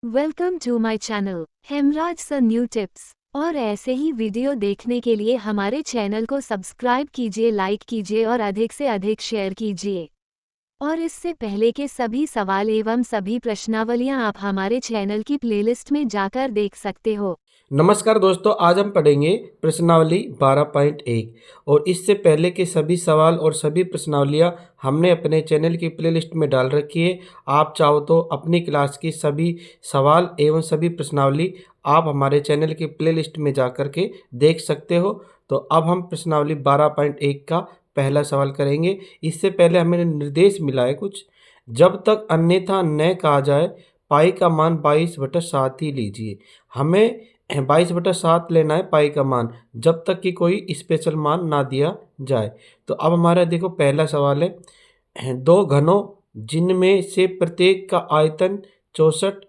Welcome to my channel Hemraj sir new tips. और ऐसे ही video देखने के लिए हमारे चैनल को सब्सक्राइब कीजिए, लाइक कीजिए और अधिक से अधिक शेयर कीजिए। और इससे पहले के सभी सवाल एवं सभी प्रश्नावलियां आप हमारे चैनल की प्लेलिस्ट में जाकर देख सकते हो। नमस्कार दोस्तों, आज हम पढ़ेंगे प्रश्नावली 12.1 और इससे पहले के सभी सवाल और सभी प्रश्नावलियां हमने अपने चैनल की प्लेलिस्ट में डाल रखी है। आप चाहो तो अपनी क्लास की सभी सवाल एवं सभी प्रश्नावली आप हमारे चैनल की प्लेलिस्ट में जा कर के देख सकते हो। तो अब हम प्रश्नावली 12.1 का पहला सवाल करेंगे। इससे पहले हमें निर्देश मिला है कुछ। जब तक अन्यथा न कहा जाए पाई का मान 22/7 ही लीजिए। हमें 22/7 लेना है पाई का मान, जब तक कि कोई स्पेशल मान ना दिया जाए। तो अब हमारा देखो पहला सवाल है, दो घनों जिनमें से प्रत्येक का आयतन 64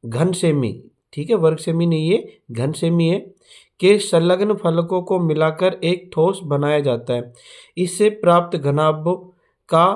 घन सेमी, ठीक है, वर्ग सेमी नहीं, ये घन सेमी है, के संलग्न फलकों को मिलाकर एक ठोस बनाया जाता है। इससे प्राप्त घनाभ का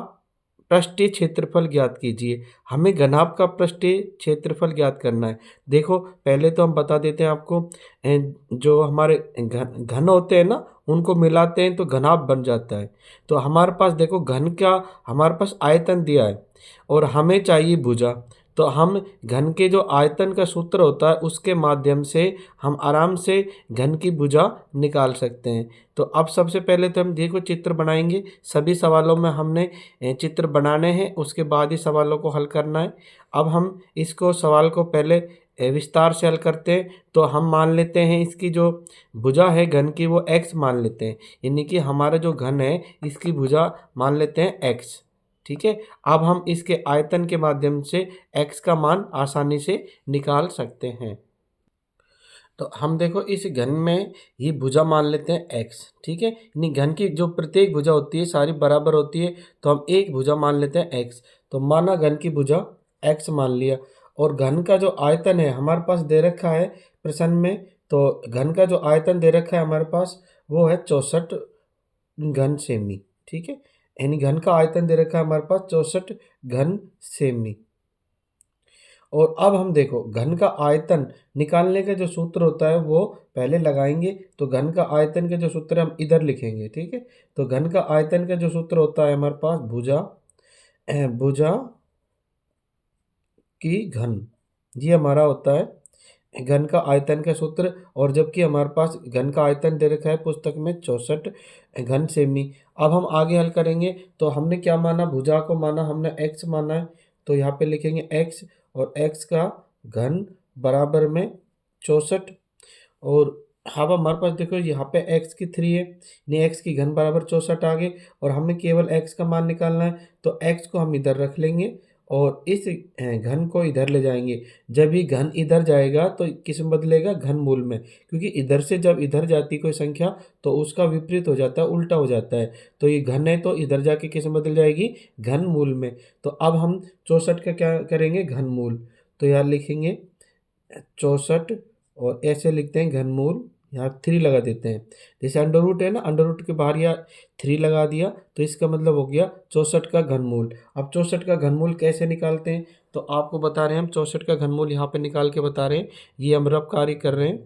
पृष्ठीय क्षेत्रफल ज्ञात कीजिए। हमें घनाभ का पृष्ठीय क्षेत्रफल ज्ञात करना है। देखो पहले तो हम बता देते हैं आपको, जो हमारे घन घन होते हैं ना, उनको मिलाते हैं तो घनाभ बन जाता है। तो हमारे पास देखो घन का हमारे पास आयतन दिया है और हमें चाहिए भुजा। तो हम घन के जो आयतन का सूत्र होता है उसके माध्यम से हम आराम से घन की भुजा निकाल सकते हैं। तो अब सबसे पहले तो हम देखो चित्र बनाएंगे। सभी सवालों में हमने चित्र बनाने हैं, उसके बाद ही सवालों को हल करना है। अब हम इसको सवाल को पहले विस्तार से हल करते हैं। तो हम मान लेते हैं इसकी जो भुजा है घन की वो x मान लेते हैं, यानी कि हमारा जो घन है इसकी भुजा मान लेते हैं x। ठीक है, अब हम इसके आयतन के माध्यम से x का मान आसानी से निकाल सकते हैं। तो हम देखो इस घन में ये भुजा मान लेते हैं x, ठीक है, यानी घन की जो प्रत्येक भुजा होती है सारी बराबर होती है, तो हम एक भुजा मान लेते हैं x। तो माना घन की भुजा x मान लिया, और घन का जो आयतन है हमारे पास दे रखा है प्रश्न में। तो घन का जो आयतन दे रखा है हमारे पास वो है 64 घन सेमी, ठीक है, यानी घन का आयतन दे रखा है हमारे पास 64 घन सेमी। और अब हम देखो घन का आयतन निकालने का जो सूत्र होता है वो पहले लगाएंगे। तो घन का आयतन का जो सूत्र है हम इधर लिखेंगे, ठीक है। तो घन का आयतन का जो सूत्र होता है हमारे पास भुजा भुजा की घन, ये हमारा होता है घन का आयतन का सूत्र। और जबकि हमारे पास घन का आयतन दे रखा है पुस्तक में 64 घन सेमी। अब हम आगे हल करेंगे। तो हमने क्या माना, भुजा को माना हमने x माना है, तो यहाँ पे लिखेंगे x, और x का घन बराबर में 64। और अब हमारे पास देखो यहाँ पे x की 3 है, यानी x की घन बराबर 64 आ गए, और हमें केवल x का मान निकालना है। तो x को हम इधर रख लेंगे और इस घन को इधर ले जाएंगे। जब ही घन इधर जाएगा तो किस में बदलेगा, घन मूल में, क्योंकि इधर से जब इधर जाती कोई संख्या तो उसका विपरीत हो जाता है, उल्टा हो जाता है। तो ये घन है तो इधर जाके किस में बदल जाएगी, घन मूल में। तो अब हम 64 का क्या करेंगे, घन मूल। तो यार लिखेंगे 64 और ऐसे लिखते हैं घनमूल, यहाँ 3 लगा देते हैं। जैसे अंडर रूट है ना, अंडर रूट के बाहर या 3 लगा दिया तो इसका मतलब हो गया 64 का घनमूल। अब 64 का घनमूल कैसे निकालते हैं, तो आपको बता रहे हैं हम 64 का घनमूल यहाँ पे निकाल के बता रहे हैं। ये हम रफ कार्य कर रहे हैं,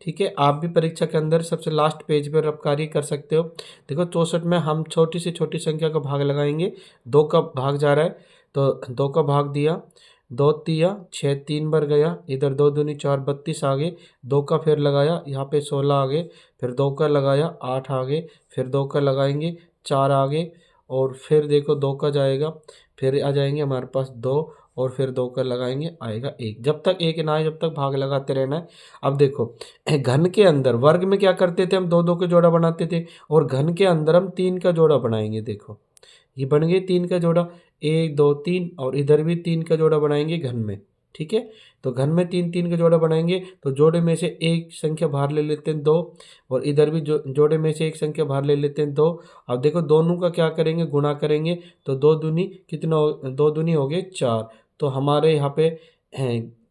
ठीक है। आप भी परीक्षा के अंदर सबसे लास्ट पेज पर रफ कार्य कर सकते हो। देखो 64 में हम छोटी से छोटी संख्या का भाग लगाएंगे। 2 का भाग जा रहा है तो 2 का भाग दिया, 2 तिया 6, 3 बार गया, इधर 2 दूनी 4 32 आ गए। 2 का फिर लगाया यहाँ पे 16 आ गए, फिर 2 का लगाया 8 आ गए, फिर 2 का लगाएंगे 4 आ गए, और फिर देखो 2 का जाएगा, फिर आ जाएंगे हमारे पास 2, और फिर 2 का लगाएंगे आएगा 1। जब तक 1 ना आए जब तक भाग लगाते रहना है। अब देखो घन के अंदर वर्ग में क्या करते थे हम, 2 2 का जोड़ा बनाते थे, और घन के अंदर हम 3 का जोड़ा बनाएंगे। देखो ये बन गए 3 का जोड़ा, 1 2 3, और इधर भी 3 का जोड़ा बनाएंगे घन में, ठीक है। तो घन में 3 3 का जोड़ा बनाएंगे तो जोड़े में से एक संख्या बाहर ले लेते हैं 2, और इधर भी जोड़े में से एक संख्या बाहर ले लेते हैं 2। अब देखो दोनों का क्या करेंगे, गुणा करेंगे। तो 2 दूनी कितना 2 दूनी हो गए 4। तो हमारे यहाँ पे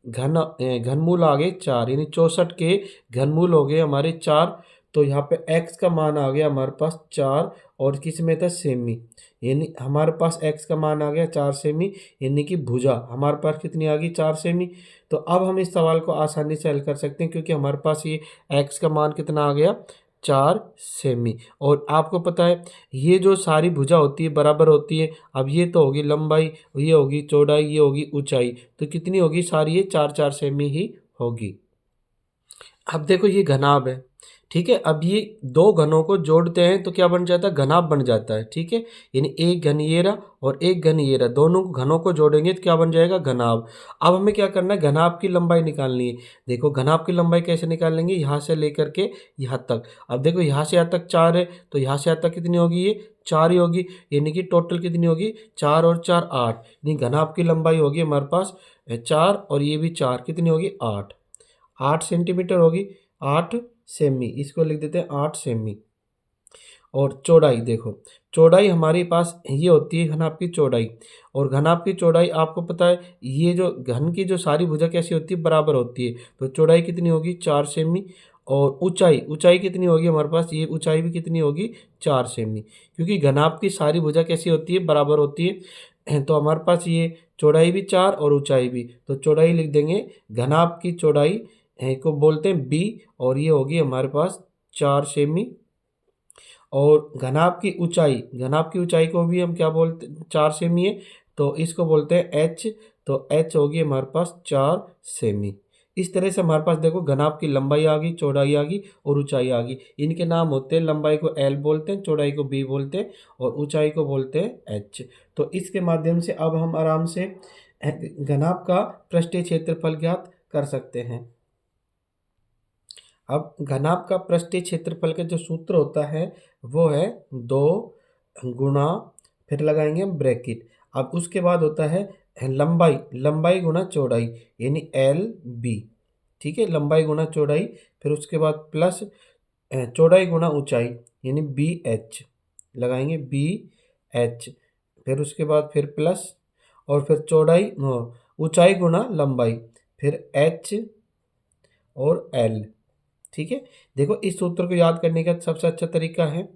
घनमूल आ गए 4, यानी 64 के घनमूल हो गए हमारे 4। तो यहाँ पे x का मान आ गया हमारे पास 4 और किस में था सेमी, यानी हमारे पास x का मान आ गया 4 सेमी, यानी कि भुजा हमारे पास कितनी आ गई 4 सेमी। तो अब हम इस सवाल को आसानी से हल कर सकते हैं क्योंकि हमारे पास ये x का मान कितना आ गया 4 सेमी। और आपको पता है ये जो सारी भुजा होती है बराबर होती है। अब ये तो होगी लंबाई, ये होगी चौड़ाई, ये होगी ऊंचाई, तो कितनी होगी सारी ये 4 4 सेमी ही होगी। अब देखो ये घनाभ है, ठीक है। अब ये दो घनों को जोड़ते हैं तो क्या बन जाता है, घनाभ बन जाता है, ठीक है। यानी एक घन ये रहा और एक घन ये रहा, दोनों घनों को जोड़ेंगे तो क्या बन जाएगा, घनाभ। अब हमें क्या करना है, घनाभ की लंबाई निकालनी है। देखो घनाभ की लंबाई कैसे निकालेंगे, यहाँ से लेकर के यहाँ तक। अब देखो यहाँ से यहाँ तक 4 है तो यहाँ से यहाँ तक कितनी होगी, ये 4 ही होगी, यानी कि टोटल कितनी होगी 4 और 4 8, यानी घनाभ की लंबाई होगी हमारे पास 4 और ये भी 4, कितनी होगी 8, 8 सेंटीमीटर होगी, 8 सेमी, इसको लिख देते हैं 8 सेमी। और चौड़ाई देखो, चौड़ाई हमारे पास ये होती है घनाभ की चौड़ाई, और घनाभ की चौड़ाई आपको पता है ये जो घन की जो सारी भुजा कैसी होती है, बराबर होती है। तो चौड़ाई कितनी होगी 4 सेमी। और ऊंचाई, ऊंचाई कितनी होगी हमारे पास, ये ऊंचाई भी कितनी होगी 4 सेमी, क्योंकि घनाभ की सारी भुजा कैसी होती है, बराबर होती है। तो हमारे पास ये चौड़ाई भी 4 और ऊंचाई भी, तो चौड़ाई लिख देंगे, घनाभ की चौड़ाई को बोलते हैं बी, और ये होगी हमारे पास 4 सेमी। और घनाभ की ऊंचाई, घनाभ की ऊंचाई को भी हम क्या बोलते, 4 सेमी है, तो इसको बोलते हैं एच, तो एच होगी हमारे पास 4 सेमी। इस तरह से हमारे पास देखो घनाभ की लंबाई आ गई, चौड़ाई आ गई और ऊंचाई आ गई। इनके नाम होते हैं, लंबाई को एल बोलते हैं, चौड़ाई को बी बोलते हैं और ऊंचाई को बोलते हैं एच। तो इसके माध्यम से अब हम आराम से घनाभ का पृष्ठीय क्षेत्रफल ज्ञात कर सकते हैं। अब घनाभ का पृष्ठीय क्षेत्रफल का जो सूत्र होता है वो है 2 गुणा, फिर लगाएंगे हम ब्रैकेट। अब उसके बाद होता है लंबाई, लंबाई गुणा चौड़ाई, यानी एल बी, ठीक है, लंबाई गुणा चौड़ाई। फिर उसके बाद प्लस चौड़ाई गुणा ऊंचाई, यानी बी एच, लगाएंगे बी एच। फिर उसके बाद फिर प्लस, और फिर चौड़ाई ऊंचाई गुणा लंबाई, फिर एच और एल, ठीक है। देखो इस सूत्र को याद करने का सबसे अच्छा तरीका है,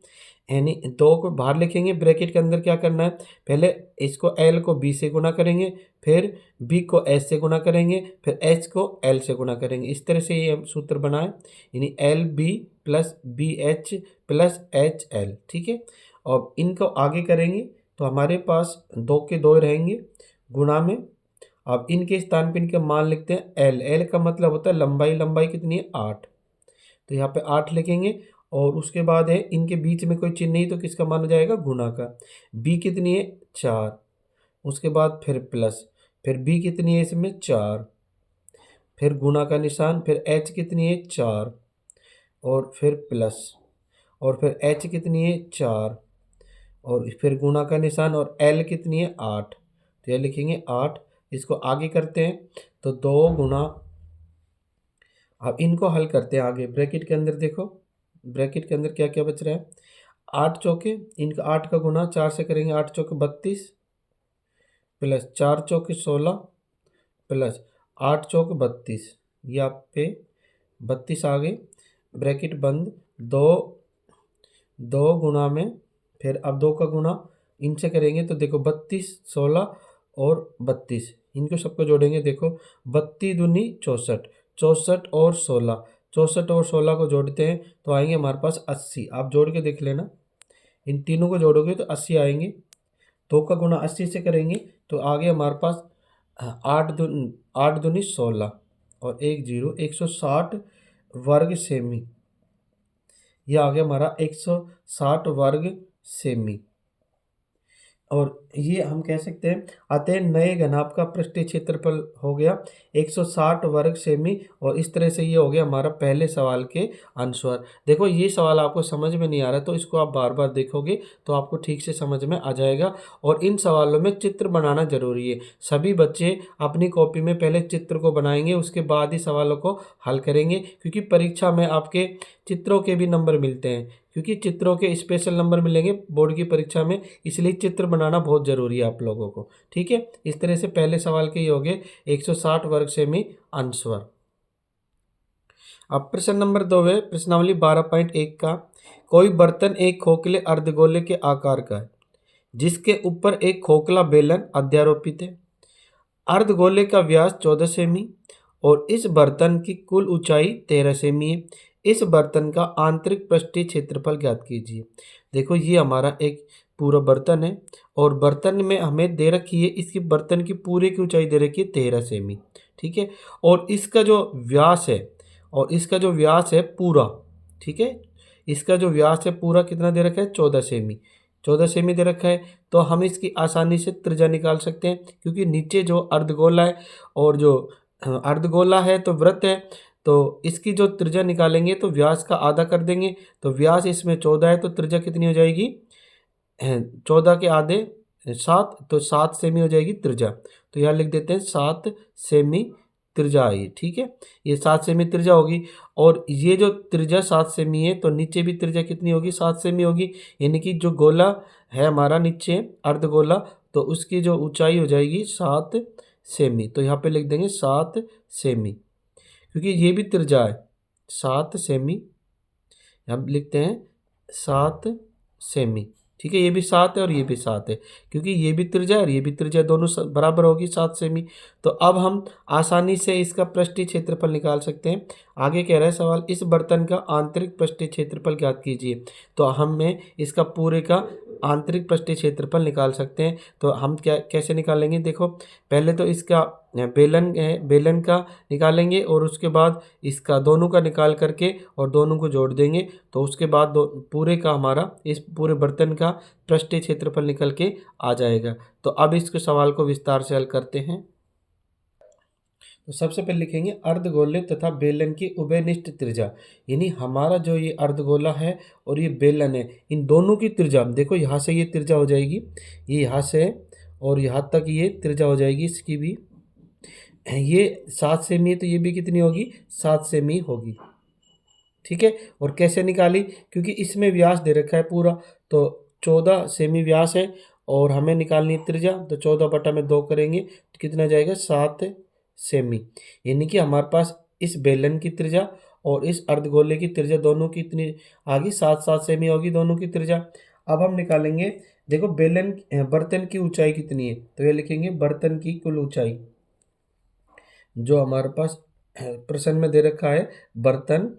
यानी 2 को बाहर लिखेंगे, ब्रैकेट के अंदर क्या करना है, पहले इसको एल को बी से गुणा करेंगे, फिर बी को एच से गुणा करेंगे, फिर एच को एल से गुणा करेंगे। इस तरह से ये हम सूत्र बनाए, यानी L B plus B H plus H L, ठीक है। और इनको आगे करेंगे तो हमारे पास 2 के 2 रहेंगे गुणा में। अब इनके स्थान पर इनके मान लिखते हैं, एल, एल का मतलब होता है लंबाई, लंबाई कितनी है 8, तो यहाँ पे 8 लिखेंगे। और उसके बाद है इनके बीच में कोई चिन्ह नहीं, तो किसका मान हो जाएगा, गुणा का। बी कितनी है 4, उसके बाद फिर प्लस, फिर बी कितनी है इसमें 4, फिर गुणा का निशान, फिर एच कितनी है 4 और फिर प्लस, और फिर एच कितनी है 4 और फिर गुणा का निशान, और एल कितनी है 8, तो यह लिखेंगे 8। इसको आगे करते हैं तो 2 गुणा, अब इनको हल करते हैं आगे। ब्रैकेट के अंदर देखो, ब्रैकेट के अंदर क्या क्या बच रहा है, 8 चौके, इनका 8 का गुना 4 से करेंगे, 8 चौके 32 प्लस 4 चौके 16 प्लस 8 चौक 32, ये आप पे 32 आ गए, ब्रैकेट बंद। 2 2 गुना में, फिर अब 2 का गुना इनसे करेंगे तो देखो 32 16 और 32, इनको सबको जोड़ेंगे, देखो 32 दूनी 64, 64 और 16, 64 और 16 को जोड़ते हैं तो आएंगे हमारे पास 80। आप जोड़ के देख लेना, इन तीनों को जोड़ोगे तो 80 आएंगे। 2 का गुना 80 से करेंगे तो आगे हमारे पास 8 दूनी 16 और 1 0, 160 वर्ग सेमी, यह आ गया हमारा 160 वर्ग सेमी। और ये हम कह सकते हैं अतः नए घनाभ का पृष्ठीय क्षेत्रफल हो गया 160 वर्ग सेमी। और इस तरह से ये हो गया हमारा पहले सवाल के आंसर। देखो ये सवाल आपको समझ में नहीं आ रहा तो इसको आप बार बार देखोगे तो आपको ठीक से समझ में आ जाएगा। और इन सवालों में चित्र बनाना जरूरी है। सभी बच्चे अपनी कॉपी में पहले चित्र को बनाएंगे, उसके बाद ही सवालों को हल करेंगे, क्योंकि परीक्षा में आपके चित्रों के भी नंबर मिलते हैं, क्योंकि चित्रों के स्पेशल नंबर मिलेंगे बोर्ड की परीक्षा में, इसलिए चित्र बनाना बहुत ज़रूरी है आप लोगों को। ठीक है, इस तरह से पहले सवाल के ये हो गए 160 वर्ग सेमी आंसर। अब प्रश्न नंबर 2 है प्रश्नावली 12.1 का। कोई बर्तन एक खोखले अर्धगोले के आकार का है जिसके ऊपर एक खोखला बेलन अध्यारोपित है। अर्धगोले का व्यास 14 सेमी और इस बर्तन की कुल ऊंचाई 13 सेमी है। इस बर्तन का आंतरिक पृष्ठीय क्षेत्रफल ज्ञात कीजिए। देखो ये हमारा एक पूरा बर्तन है और बर्तन में हमें दे रखी है, इसकी बर्तन की पूरे की ऊंचाई दे रखी है 13 सेमी, ठीक है। और इसका जो व्यास है पूरा, ठीक है, इसका जो व्यास है पूरा कितना दे रखा है 14 सेमी, 14 सेमी दे रखा है। तो हम इसकी आसानी से त्रिज्या निकाल सकते हैं क्योंकि नीचे जो अर्धगोला है और जो अर्धगोला है तो वृत्त है, तो इसकी जो त्रिज्या निकालेंगे तो व्यास का आधा कर देंगे। तो व्यास इसमें 14 है तो त्रिज्या कितनी हो जाएगी 14 के आधे 7, तो 7 सेमी हो जाएगी त्रिज्या। तो यहाँ लिख देते हैं 7 सेमी त्रिज्या आई, ठीक है। ये 7 सेमी त्रिज्या होगी और ये जो त्रिज्या 7 सेमी है तो नीचे भी त्रिज्या कितनी होगी 7 सेमी होगी। यानी कि जो गोला है हमारा नीचे अर्धगोला तो उसकी जो ऊंचाई हो जाएगी 7 सेमी। तो यहाँ पे लिख देंगे 7 सेमी क्योंकि ये भी त्रिज्या है 7 सेमी। हम लिखते हैं 7 सेमी, ठीक है। ये भी 7 है और ये भी 7 है क्योंकि ये भी त्रिज्या और ये भी त्रिज्या दोनों बराबर होगी 7 सेमी। तो अब हम आसानी से इसका पृष्ठीय क्षेत्रफल निकाल सकते हैं। आगे कह रहा है सवाल, इस बर्तन का आंतरिक पृष्ठीय क्षेत्रफल ज्ञात कीजिए। तो हमें इसका पूरे का आंतरिक पृष्ठीय क्षेत्रफल निकाल सकते हैं। तो हम क्या कैसे निकालेंगे, देखो पहले तो इसका बेलन है, बेलन का निकालेंगे और उसके बाद इसका दोनों का निकाल करके और दोनों को जोड़ देंगे। तो उसके बाद पूरे का हमारा इस पूरे बर्तन का पृष्ठीय क्षेत्रफल निकल के आ जाएगा। तो अब इसके सवाल को विस्तार से हल करते हैं। तो सबसे पहले लिखेंगे अर्धगोले तथा बेलन की उभयनिष्ठ त्रिज्या, यानी हमारा जो ये अर्धगोला है और ये बेलन है इन दोनों की त्रिज्या, देखो यहाँ से ये त्रिज्या हो जाएगी, ये यहाँ से और यहाँ तक ये त्रिज्या हो जाएगी इसकी भी, ये 7 सेमी है तो ये भी कितनी होगी 7 सेमी होगी, ठीक है। और कैसे निकाली, क्योंकि इसमें व्यास दे रखा है पूरा, तो 14 सेमी व्यास है और हमें निकालनी है त्रिज्या, तो 14/2 करेंगे तो कितना जाएगा 7 सेमी। यानी कि हमारे पास इस बेलन की त्रिज्या और इस अर्धगोले की त्रिज्या दोनों की इतनी आ गई 7 सेमी होगी दोनों की त्रिज्या। अब हम निकालेंगे, देखो बेलन बर्तन की ऊंचाई कितनी है, तो ये लिखेंगे बर्तन की कुल ऊंचाई जो हमारे पास प्रश्न में दे रखा है, बर्तन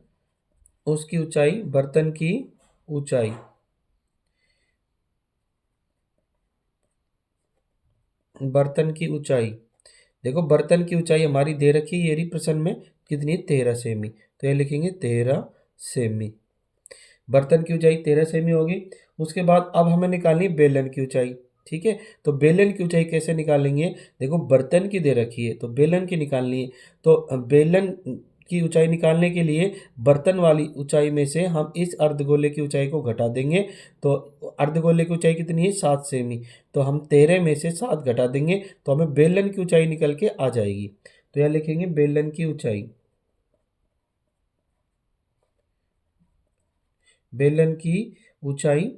उसकी ऊंचाई, बर्तन की ऊंचाई, बर्तन की ऊंचाई, देखो बर्तन की ऊंचाई हमारी दे रखी है ये प्रश्न में कितनी 13 सेमी, तो ये लिखेंगे 13 सेमी। बर्तन की ऊंचाई 13 सेमी होगी। उसके बाद अब हमें निकालनी है बेलन की ऊंचाई, ठीक है। तो बेलन की ऊंचाई कैसे निकालेंगे, देखो बर्तन की दे रखी है तो बेलन की निकालनी है। तो बेलन की ऊंचाई निकालने के लिए बर्तन वाली ऊंचाई में से हम इस अर्धगोले की ऊंचाई को घटा देंगे। तो अर्धगोले की ऊंचाई कितनी है 7 सेमी, तो हम 13 में से 7 घटा देंगे तो हमें बेलन की ऊंचाई निकल के आ जाएगी। तो यह लिखेंगे बेलन की ऊंचाई, बेलन की ऊंचाई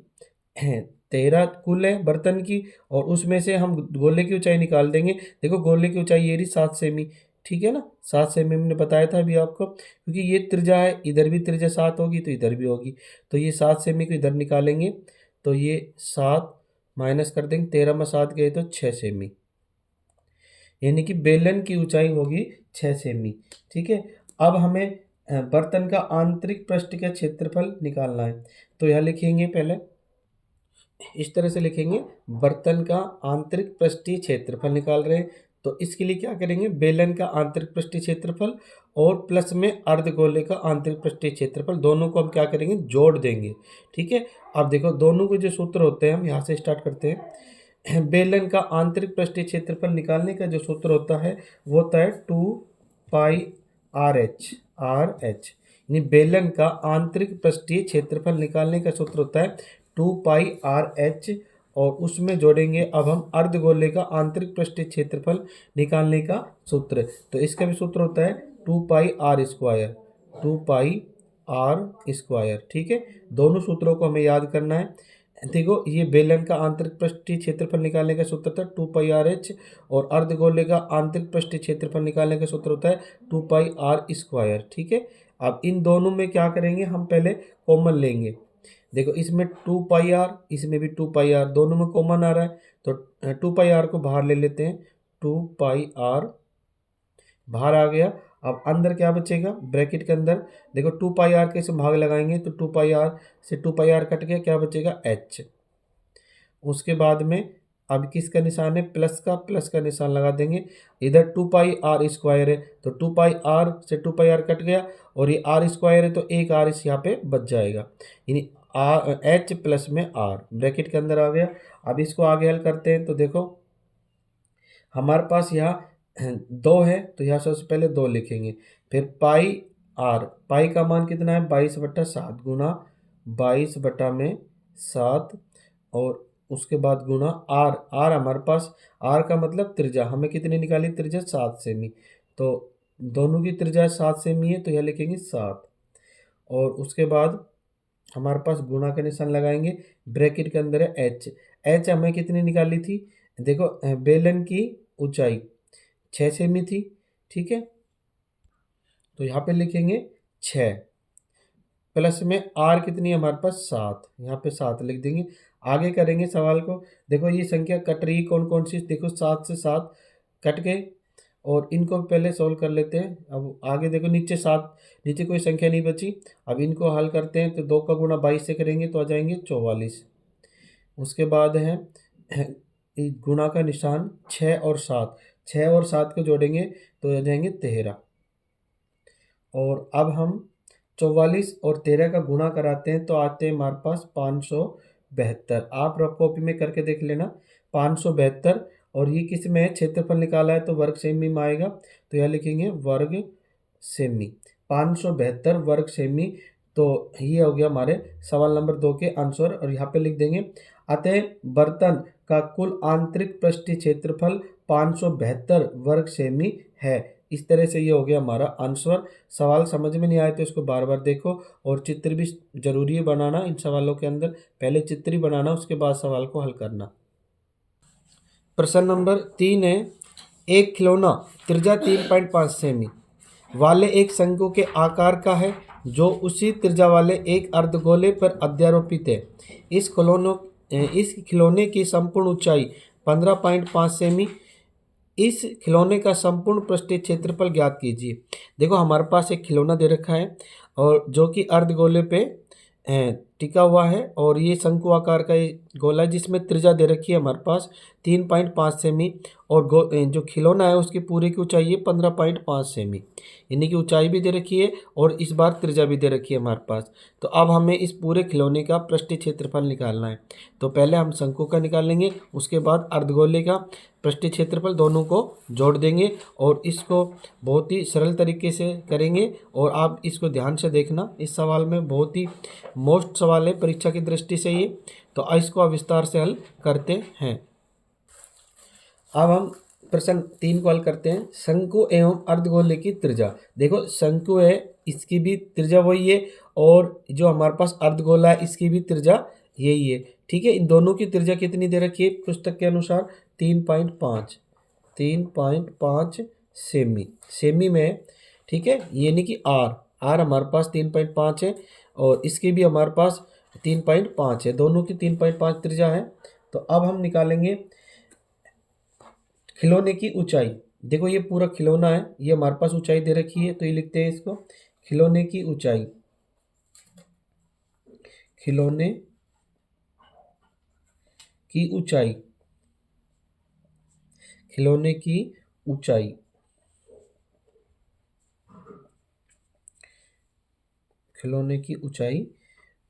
13 कुल है बर्तन की और उसमें से हम गोले की ऊंचाई निकाल देंगे। देखो गोले की ऊंचाई ये रही 7 सेमी, ठीक है ना, 7 सेमी हमने बताया था अभी आपको, क्योंकि ये त्रिज्या है, इधर भी त्रिज्या 7 होगी तो इधर भी होगी। तो ये 7 सेमी को इधर निकालेंगे तो ये 7 माइनस कर देंगे, 13 में 7 गए तो 6 सेमी, यानी कि बेलन की ऊंचाई होगी 6 सेमी, ठीक है। अब हमें बर्तन का आंतरिक पृष्ठ का क्षेत्रफल निकालना है। तो यह लिखेंगे पहले इस तरह से लिखेंगे, बर्तन का आंतरिक पृष्ठीय क्षेत्रफल निकाल रहे हैं तो इसके लिए क्या करेंगे, बेलन का आंतरिक पृष्ठीय क्षेत्रफल और प्लस में अर्धगोले का आंतरिक पृष्ठीय क्षेत्रफल दोनों को हम क्या करेंगे जोड़ देंगे, ठीक है। अब देखो दोनों के जो सूत्र होते हैं हम यहाँ से स्टार्ट करते हैं। बेलन का आंतरिक पृष्ठीय क्षेत्रफल निकालने का जो सूत्र होता है वो होता है 2πRH, यानी बेलन का आंतरिक पृष्ठीय क्षेत्रफल निकालने का सूत्र होता है 2πRH और उसमें जोड़ेंगे अब हम अर्धगोले का आंतरिक पृष्ठीय क्षेत्रफल निकालने का सूत्र। तो इसका भी सूत्र होता है 2πR², 2πR², ठीक है। दोनों सूत्रों को हमें याद करना है। देखो ये बेलन का आंतरिक पृष्ठीय क्षेत्रफल निकालने का सूत्र था 2πr/h और अर्धगोले का आंतरिक पृष्ठीय क्षेत्रफल निकालने का सूत्र होता है 2πr²। ठीक है, अब इन दोनों में क्या करेंगे, हम पहले कॉमन लेंगे। देखो इसमें 2πr, इसमें भी 2πr, दोनों में कॉमन आ रहा है तो 2πr को बाहर ले लेते हैं। 2πr बाहर आ गया। अब अंदर क्या बचेगा, ब्रैकेट के अंदर देखो 2πr के से भाग लगाएंगे तो 2πr से 2πr कट गया, क्या बचेगा h। उसके बाद में अब किसका निशान है, प्लस का निशान लगा देंगे। इधर 2πr² है तो 2πr से 2πr कट गया और ये r² है तो एक r इस यहाँ पे बच जाएगा, यानी h प्लस में r ब्रैकेट के अंदर आ गया। अब इसको आगे हल करते हैं तो देखो हमारे पास यहाँ 2 है तो यहाँ सबसे पहले 2 लिखेंगे, फिर πr, पाई का मान कितना है 22/7 गुना 22/7 और उसके बाद गुना r हमारे पास r का मतलब त्रिज्या, हमें कितनी निकाली त्रिज्या 7 सेमी, तो दोनों की त्रिज्या 7 सेमी है तो यह लिखेंगे 7 और उसके बाद हमारे पास गुना का निशान लगाएंगे। ब्रैकेट के अंदर है h हमें कितनी निकाली थी, देखो बेलन की ऊंचाई 6 सेमी थी। ठीक है, तो यहाँ पे लिखेंगे 6 प्लस में r कितनी है हमारे पास 7, यहाँ पे 7 लिख देंगे। आगे करेंगे सवाल को, देखो ये संख्या कट रही कौन कौन सी, देखो 7 से 7 कट गए और इनको पहले सोल्व कर लेते हैं। अब आगे देखो नीचे कोई संख्या नहीं बची, अब इनको हल करते हैं तो 2 का गुणा 22 से करेंगे तो आ जाएंगे 44। उसके बाद है गुणा का निशान 6 और 7 को जोड़ेंगे तो आ जाएंगे 13। और अब हम 44 और 13 का गुणा कराते हैं तो आते हैं हमारे पास 572। आप रफ कॉपी में करके देख लेना 572, और ये किस में है, क्षेत्रफल निकाला है तो वर्ग सेमी में आएगा तो यह लिखेंगे वर्ग सेमी, 572 वर्ग सेमी। तो ये हो गया हमारे सवाल नंबर 2 के आंसर, और यहाँ पे लिख देंगे अतः बर्तन का कुल आंतरिक पृष्ठीय क्षेत्रफल 572 वर्ग सेमी है। इस तरह से ये हो गया हमारा आंसर। सवाल समझ में नहीं आए तो इसको बार बार देखो, और चित्र भी जरूरी है बनाना इन सवालों के अंदर, पहले चित्र ही बनाना उसके बाद सवाल को हल करना। प्रश्न नंबर 3 है, एक खिलौना त्रिज्या 3.5 सेमी वाले एक शंकु के आकार का है जो उसी त्रिज्या वाले एक अर्धगोले पर अध्यारोपित है। इस खिलौने की संपूर्ण ऊंचाई 15.5 सेमी। इस खिलौने का संपूर्ण पृष्ठीय क्षेत्रफल ज्ञात कीजिए। देखो हमारे पास एक खिलौना दे रखा है और जो कि अर्धगोले पे टिका हुआ है, और ये शंकु आकार का ये गोला है जिसमें त्रिज्या दे रखी है हमारे पास 3.5 सेमी, और जो खिलौना है उसकी पूरी की ऊंचाई है 15.5 सेमी, यानी कि ऊंचाई भी दे रखी है और इस बार त्रिज्या भी दे रखी है हमारे पास। तो अब हमें इस पूरे खिलौने का पृष्ठीय क्षेत्रफल निकालना है। तो पहले हम शंकु का निकालेंगे, उसके बाद अर्धगोले का पृष्ठीय क्षेत्रफल, दोनों को जोड़ देंगे और इसको बहुत ही सरल तरीके से करेंगे। और आप इसको ध्यान से देखना, इस सवाल में बहुत ही मोस्ट सवाल है परीक्षा की दृष्टि से ये, तो इसको अब विस्तार से हल करते हैं। अब हम प्रश्न 3 को हल करते हैं। शंकु एवं अर्धगोले की त्रिज्या। देखो शंकु है इसकी भी त्रिज्या वही है, और जो हमारे पास अर्धगोला है इसकी भी त्रिज्या यही है। ठीक है, इन दोनों की त्रिज्या कितनी दे रखी है पुस्तक के अनुसार 3.5 सेमी में है। ठीक है, यानी कि आर हमारे पास 3.5 है और इसकी भी हमारे पास 3.5 है, दोनों की 3.5 त्रिज्या है। तो अब हम निकालेंगे खिलौने की ऊंचाई। देखो ये पूरा खिलौना है, ये हमारे पास ऊंचाई दे रखी है तो ये लिखते हैं इसको खिलौने की ऊंचाई। खिलौने की ऊंचाई, खिलौने की ऊंचाई, खिलौने की ऊंचाई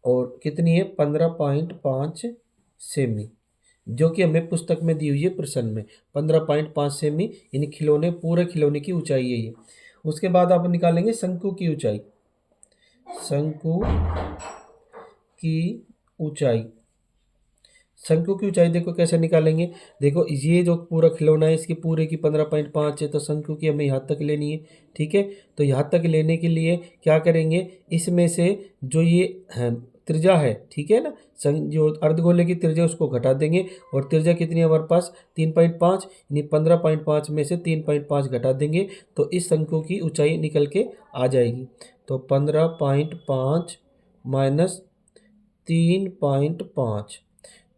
और कितनी है 15.5 सेमी, जो कि हमें पुस्तक में दी हुई है प्रश्न में 15.5 सेमी, यानी पूरे खिलौने की ऊंचाई है ये। उसके बाद आप निकालेंगे शंकु की ऊंचाई। शंकु की ऊंचाई, शंकु की ऊंचाई देखो कैसे निकालेंगे। देखो ये जो पूरा खिलौना है इसकी पूरे की 15.5 है, तो शंकु की हमें यहाँ तक लेनी है। ठीक है, तो यहाँ तक लेने के लिए क्या करेंगे, इसमें से जो ये त्रिज्या है, ठीक है ना, जो अर्धगोले की त्रिज्या उसको घटा देंगे और त्रिज्या कितनी है हमारे पास 3.5, यानी 15.5 में से 3.5 घटा देंगे तो इस शंकु की ऊंचाई निकल के आ जाएगी। तो 15.5 माइनस 3.5,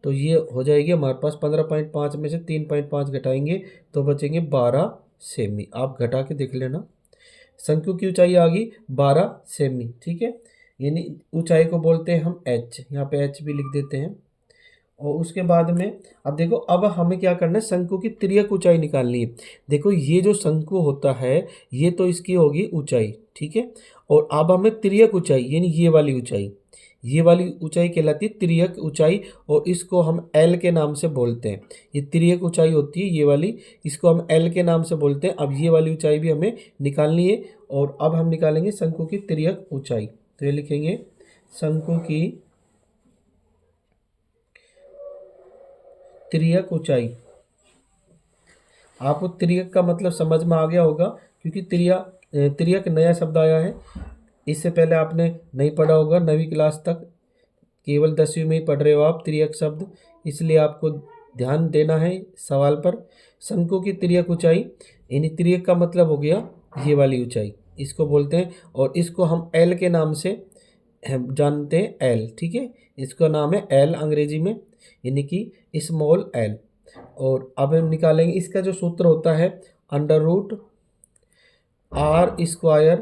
तो ये हो जाएगी हमारे पास 15.5 में से 3.5 घटाएंगे तो बचेंगे 12 सेमी। आप घटा के देख लेना। शंकु की ऊंचाई आ गई 12 सेमी, ठीक है, यानी ऊंचाई को बोलते हैं हम एच, यहाँ पे एच भी लिख देते हैं। और उसके बाद में अब देखो, अब हमें क्या करना है, शंकु की तिर्यक ऊंचाई निकालनी है। देखो ये जो शंकु होता है ये तो इसकी होगी ऊंचाई, ठीक है, और अब हमें तिर्यक ऊंचाई यानी ये वाली ऊंचाई कहलाती है तिर्यक ऊंचाई, और इसको हम एल के नाम से बोलते हैं। ये तिर्यक ऊंचाई होती है ये वाली, इसको हम एल के नाम से बोलते हैं। अब ये वाली ऊंचाई भी हमें निकालनी है, और अब हम निकालेंगे शंकु की तिर्यक ऊंचाई। तो ये लिखेंगे शंकु की तिर्यक ऊंचाई। आपको तिर्यक का मतलब समझ में आ गया होगा, क्योंकि तिर्यक नया शब्द आया है, इससे पहले आपने नहीं पढ़ा होगा 9वीं क्लास तक, केवल 10वीं में ही पढ़ रहे हो आप तिर्यक शब्द, इसलिए आपको ध्यान देना है सवाल पर। शंकु की तिर्यक ऊंचाई, यानी तिर्यक का मतलब हो गया ये वाली ऊंचाई, इसको बोलते हैं, और इसको हम एल के नाम से हम जानते हैं, एल, ठीक है, इसका नाम है एल अंग्रेजी में, यानी कि स्मॉल एल। और अब हम निकालेंगे, इसका जो सूत्र होता है under root R square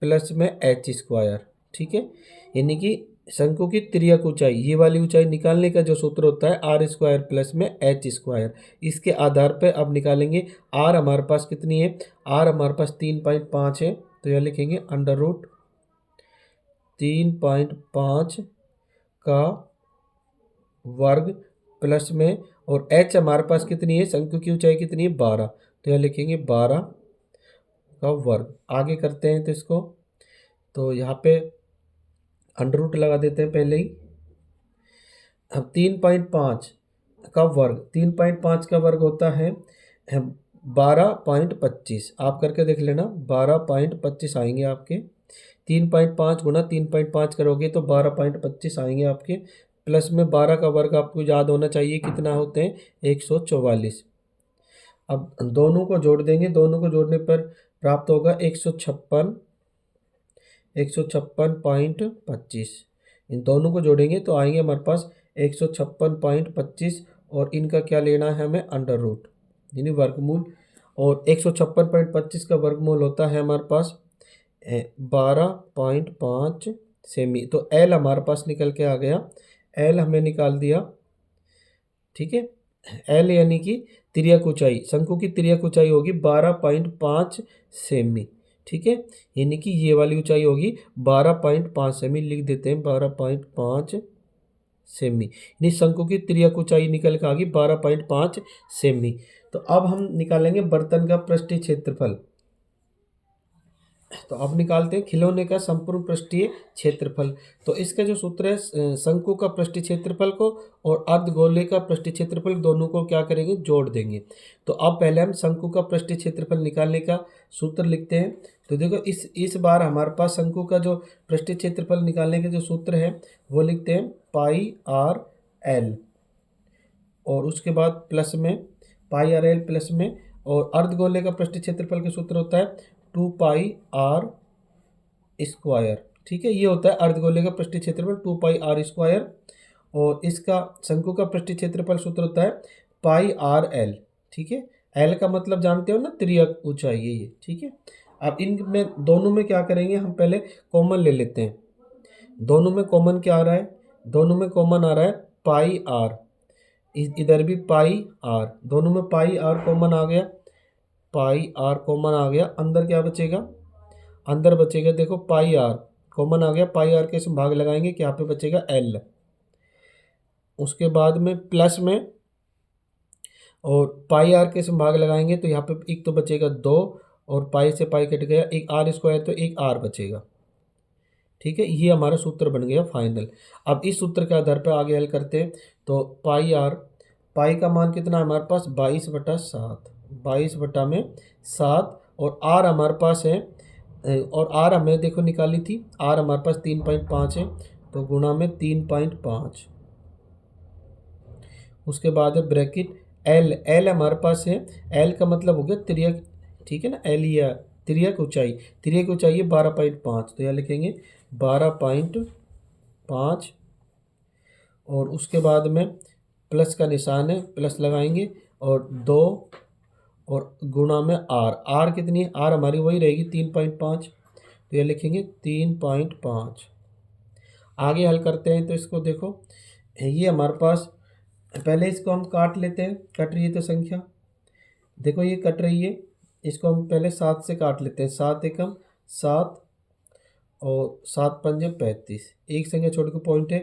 plus में एच स्क्वायर, ठीक है, यानी कि शंकु की तिर्यक ऊंचाई ये वाली ऊंचाई निकालने का जो सूत्र होता है आर स्क्वायर प्लस में एच स्क्वायर। इसके आधार पर अब निकालेंगे आर हमारे पास कितनी है, आर हमारे पास 3.5 है, तो यह लिखेंगे अंडर रूट 3.5 का वर्ग प्लस में, और एच हमारे पास कितनी है, शंकु की ऊंचाई कितनी है 12, तो यह लिखेंगे 12 का वर्ग। आगे करते हैं तो इसको, तो यहाँ पे अंडर रूट लगा देते हैं पहले ही। अब 3.5 का वर्ग, 3.5 का वर्ग होता है 12.25, आप करके देख लेना, 12.25 आएंगे आपके। 3.5 गुना 3.5 करोगे तो 12.25 आएंगे आपके, प्लस में 12 का वर्ग आपको याद होना चाहिए कितना होते हैं 144। अब दोनों को जोड़ देंगे, दोनों को जोड़ने पर प्राप्त होगा 156.25, इन दोनों को जोड़ेंगे तो आएंगे हमारे पास 156.25, और इनका क्या लेना है हमें अंडर रूट यानी वर्गमूल, और 156.25 का वर्गमूल होता है हमारे पास 12.5 सेमी। तो एल हमारे पास निकल के आ गया, एल हमें निकाल दिया, ठीक है, एल यानी कि तिर्यक ऊंचाई, शंकु की तिर्यक ऊंचाई होगी 12.5 सेमी, ठीक है, यानी कि ये वाली ऊंचाई होगी 12.5 सेमी, लिख देते हैं 12.5 सेमी, यानी शंकु की तिर्यक ऊंचाई निकल के आ गई 12.5 सेमी। तो अब हम निकालेंगे बर्तन का पृष्ठीय क्षेत्रफल। तो अब निकालते हैं खिलौने का संपूर्ण पृष्ठीय क्षेत्रफल। तो इसका जो सूत्र है, शंकु का पृष्ठीय क्षेत्रफल को और अर्धगोले का पृष्ठीय क्षेत्रफल दोनों को क्या करेंगे, जोड़ देंगे। तो अब पहले हम शंकु का पृष्ठीय क्षेत्रफल निकालने का सूत्र लिखते हैं। तो देखो इस बार हमारे पास शंकु का जो पृष्ठीय क्षेत्रफल निकालने के जो सूत्र है वो लिखते हैं पाई आर एल, और उसके बाद प्लस में पाई आर एल प्लस में, और अर्धगोले का पृष्ठीय क्षेत्रफल का सूत्र होता है 2 पाई आर स्क्वायर, ठीक है, ये होता है अर्धगोले का पृष्ठीय क्षेत्रफल 2 पाई आर स्क्वायर, और इसका शंकु का पृष्ठीय क्षेत्रफल सूत्र होता है पाई आर एल, ठीक है, एल का मतलब जानते हो ना, तिर्यक ऊंचाई है ये, ठीक है। अब इनमें दोनों में क्या करेंगे, हम पहले कॉमन ले लेते हैं। दोनों में कॉमन क्या आ रहा है, दोनों में कॉमन आ रहा है पाई आर, इधर भी पाई आर, दोनों में पाई आर कॉमन आ गया, पाई आर कॉमन आ गया, अंदर क्या बचेगा, अंदर बचेगा देखो पाई आर कॉमन आ गया, पाई आर के इसमें भाग लगाएंगे कि यहाँ पे बचेगा एल, उसके बाद में प्लस में, और पाई आर के इसमें भाग लगाएंगे तो यहाँ पे एक तो बचेगा 2, और पाई से पाई कट गया, एक आर स्क्वायर तो एक आर बचेगा, ठीक है, ये हमारा सूत्र बन गया फाइनल। अब इस सूत्र के आधार पर आगे हल करते हैं। तो पाई आर, पाई का मान कितना है हमारे पास 22/7, 22/7, और आर हमारे पास है, और आर हमें देखो निकाली थी, आर हमारे पास 3.5 है, तो गुणा में 3.5। उसके बाद है ब्रैकेट एल, एल हमारे पास है, एल का मतलब हो गया तिर्यक, ठीक है ना, एल या तिर्यक ऊंचाई, तिर्यक ऊंचाई है 12.5, तो यहाँ लिखेंगे 12.5 और उसके बाद में प्लस का निशान है, प्लस लगाएंगे और 2 और गुणा में आर, आर कितनी है, आर हमारी वही रहेगी 3.5, तो ये लिखेंगे 3.5। आगे हल करते हैं तो इसको देखो, ये हमारे पास, पहले इसको हम काट लेते हैं, कट रही है तो संख्या देखो ये कट रही है, इसको हम पहले 7 से काट लेते हैं, 7 एकम 7 और 7 पंजे 35, एक संख्या छोड़ के पॉइंट है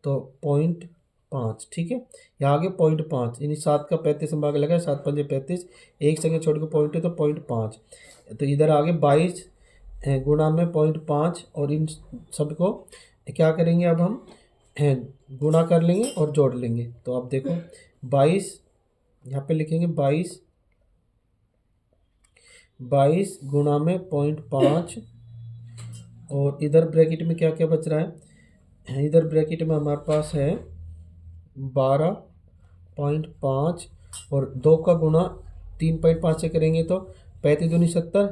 तो 0.5, ठीक है। यहाँ आगे 0.5, यानी 7 का 35 में भाग लगा, 7 पंजे 35, एक संख्या छोड़ के पॉइंट है तो 0.5, तो इधर आगे 22 गुणा में 0.5 और इन सबको क्या करेंगे अब हम गुणा कर लेंगे और जोड़ लेंगे। तो आप देखो 22 यहाँ पे लिखेंगे 22 गुणा में 0.5 और इधर ब्रैकेट में क्या क्या बच रहा है, इधर ब्रैकेट में हमारे पास है 12.5 और 2 का गुणा 3.5 से करेंगे तो 35 दूनी 70,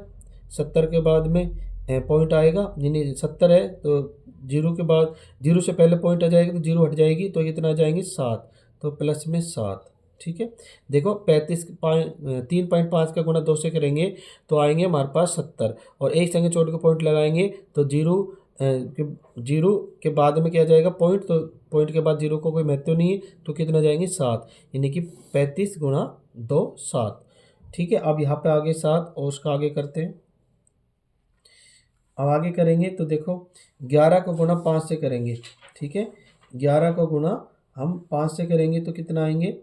70 के बाद में पॉइंट आएगा, यानी 70 है तो जीरो के बाद, जीरो से पहले पॉइंट आ जाएगा तो जीरो हट जाएगी, तो कितना आ जाएंगे 7, तो प्लस में 7, ठीक है। देखो 3.5 का गुणा 2 से करेंगे तो आएंगे हमारे पास 70 और एक संख्या छोड़ के पॉइंट लगाएंगे तो जीरो के बाद में क्या जाएगा पॉइंट, तो पॉइंट के बाद जीरो को कोई महत्व नहीं है, तो कितना जाएंगे 7, यानी कि 35 गुणा 2 7, ठीक है। अब यहाँ पे आगे 7 और उसका आगे करते हैं, अब आगे करेंगे तो देखो 11 को गुणा 5 से करेंगे, ठीक है, 11 को गुणा हम 5 से करेंगे तो कितना आएंगे,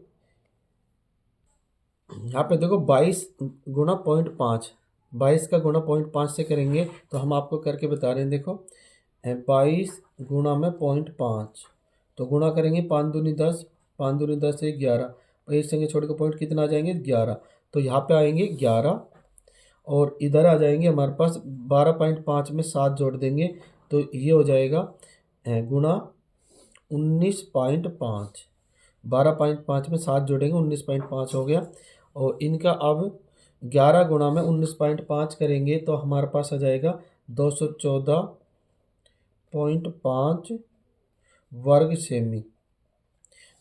यहाँ पे देखो 22 गुणा 0.5, 22 का गुणा 0.5 से करेंगे तो हम आपको करके बता रहे हैं, देखो 22 गुणा में 0.5, तो गुणा करेंगे 5 दूनी 10, 5 दूनी 10 है 11, और एक संख्या छोड़ के पॉइंट कितना आ जाएंगे 11, तो यहाँ पे आएंगे 11 और इधर आ जाएंगे हमारे पास 12.5 में 7 जोड़ देंगे तो ये हो जाएगा गुणा 19.5, 12.5 में 7 जोड़ेंगे 19.5 हो गया, और इनका अब 11 गुणा में 19.5 करेंगे तो हमारे पास आ जाएगा 214.5 वर्ग सेमी,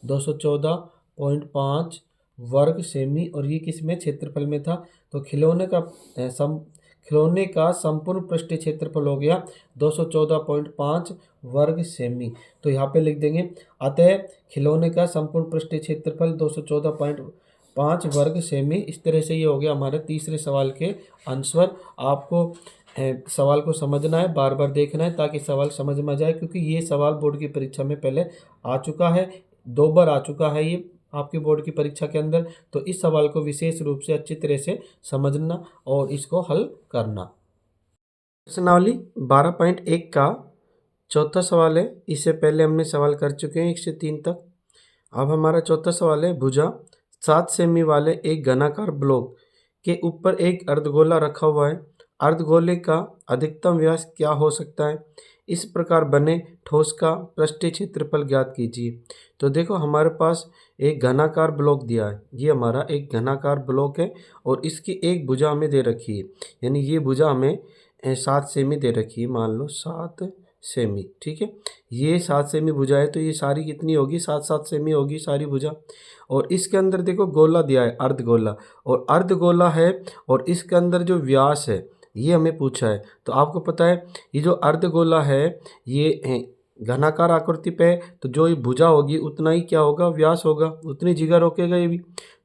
214.5 वर्ग सेमी, और ये किस में क्षेत्रफल में था, तो खिलौने का संपूर्ण पृष्ठीय क्षेत्रफल हो गया 214.5 वर्ग सेमी, तो यहाँ पे लिख देंगे अतः खिलौने का संपूर्ण पृष्ठीय क्षेत्रफल 214.5 वर्ग सेमी। इस तरह से ये हो गया हमारे तीसरे सवाल के आंसर। आपको सवाल को समझना है, बार बार देखना है ताकि सवाल समझ में आ जाए, क्योंकि ये सवाल बोर्ड की परीक्षा में पहले आ चुका है, 2 बार आ चुका है ये आपके बोर्ड की परीक्षा के अंदर, तो इस सवाल को विशेष रूप से अच्छी तरह से समझना और इसको हल करना। प्रश्नावली 12.1 का चौथा सवाल है, इससे पहले हमने सवाल कर चुके हैं 1 से 3 तक। अब हमारा चौथा सवाल है, भुजा 7 सेमी वाले एक घनाकार ब्लॉक के ऊपर एक अर्धगोला रखा हुआ है, अर्धगोले का अधिकतम व्यास क्या हो सकता है, इस प्रकार बने ठोस का पृष्ठीय क्षेत्रफल ज्ञात कीजिए। तो देखो हमारे पास एक घनाकार ब्लॉक दिया है, ये हमारा एक घनाकार ब्लॉक है और इसकी एक भुजा हमें दे रखी है, यानी ये भुजा हमें 7 सेमी दे रखी है, मान लो 7 सेमी, ठीक है। ये 7 सेमी भुजा है तो ये सारी कितनी होगी, 7 सेमी होगी सारी भुजा, और इसके अंदर देखो गोला दिया है अर्धगोला, और अर्धगोला है और इसके अंदर जो व्यास है ये हमें पूछा है। तो आपको पता है ये जो अर्धगोला है ये घनाकार आकृति पे है, तो जो ये भुजा होगी उतना ही क्या होगा व्यास होगा, उतनी जगह रोकेगा ये भी,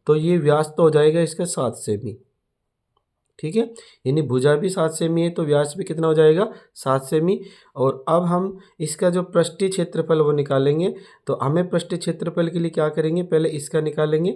तो ये व्यास तो हो जाएगा इसका 7 सेमी, ठीक है, यानी भुजा भी 7 सेमी है तो व्यास भी कितना हो जाएगा 7 सेमी। और अब हम इसका जो पृष्ठीय क्षेत्रफल वो निकालेंगे, तो हमें पृष्ठीय क्षेत्रफल के लिए क्या करेंगे, पहले इसका निकालेंगे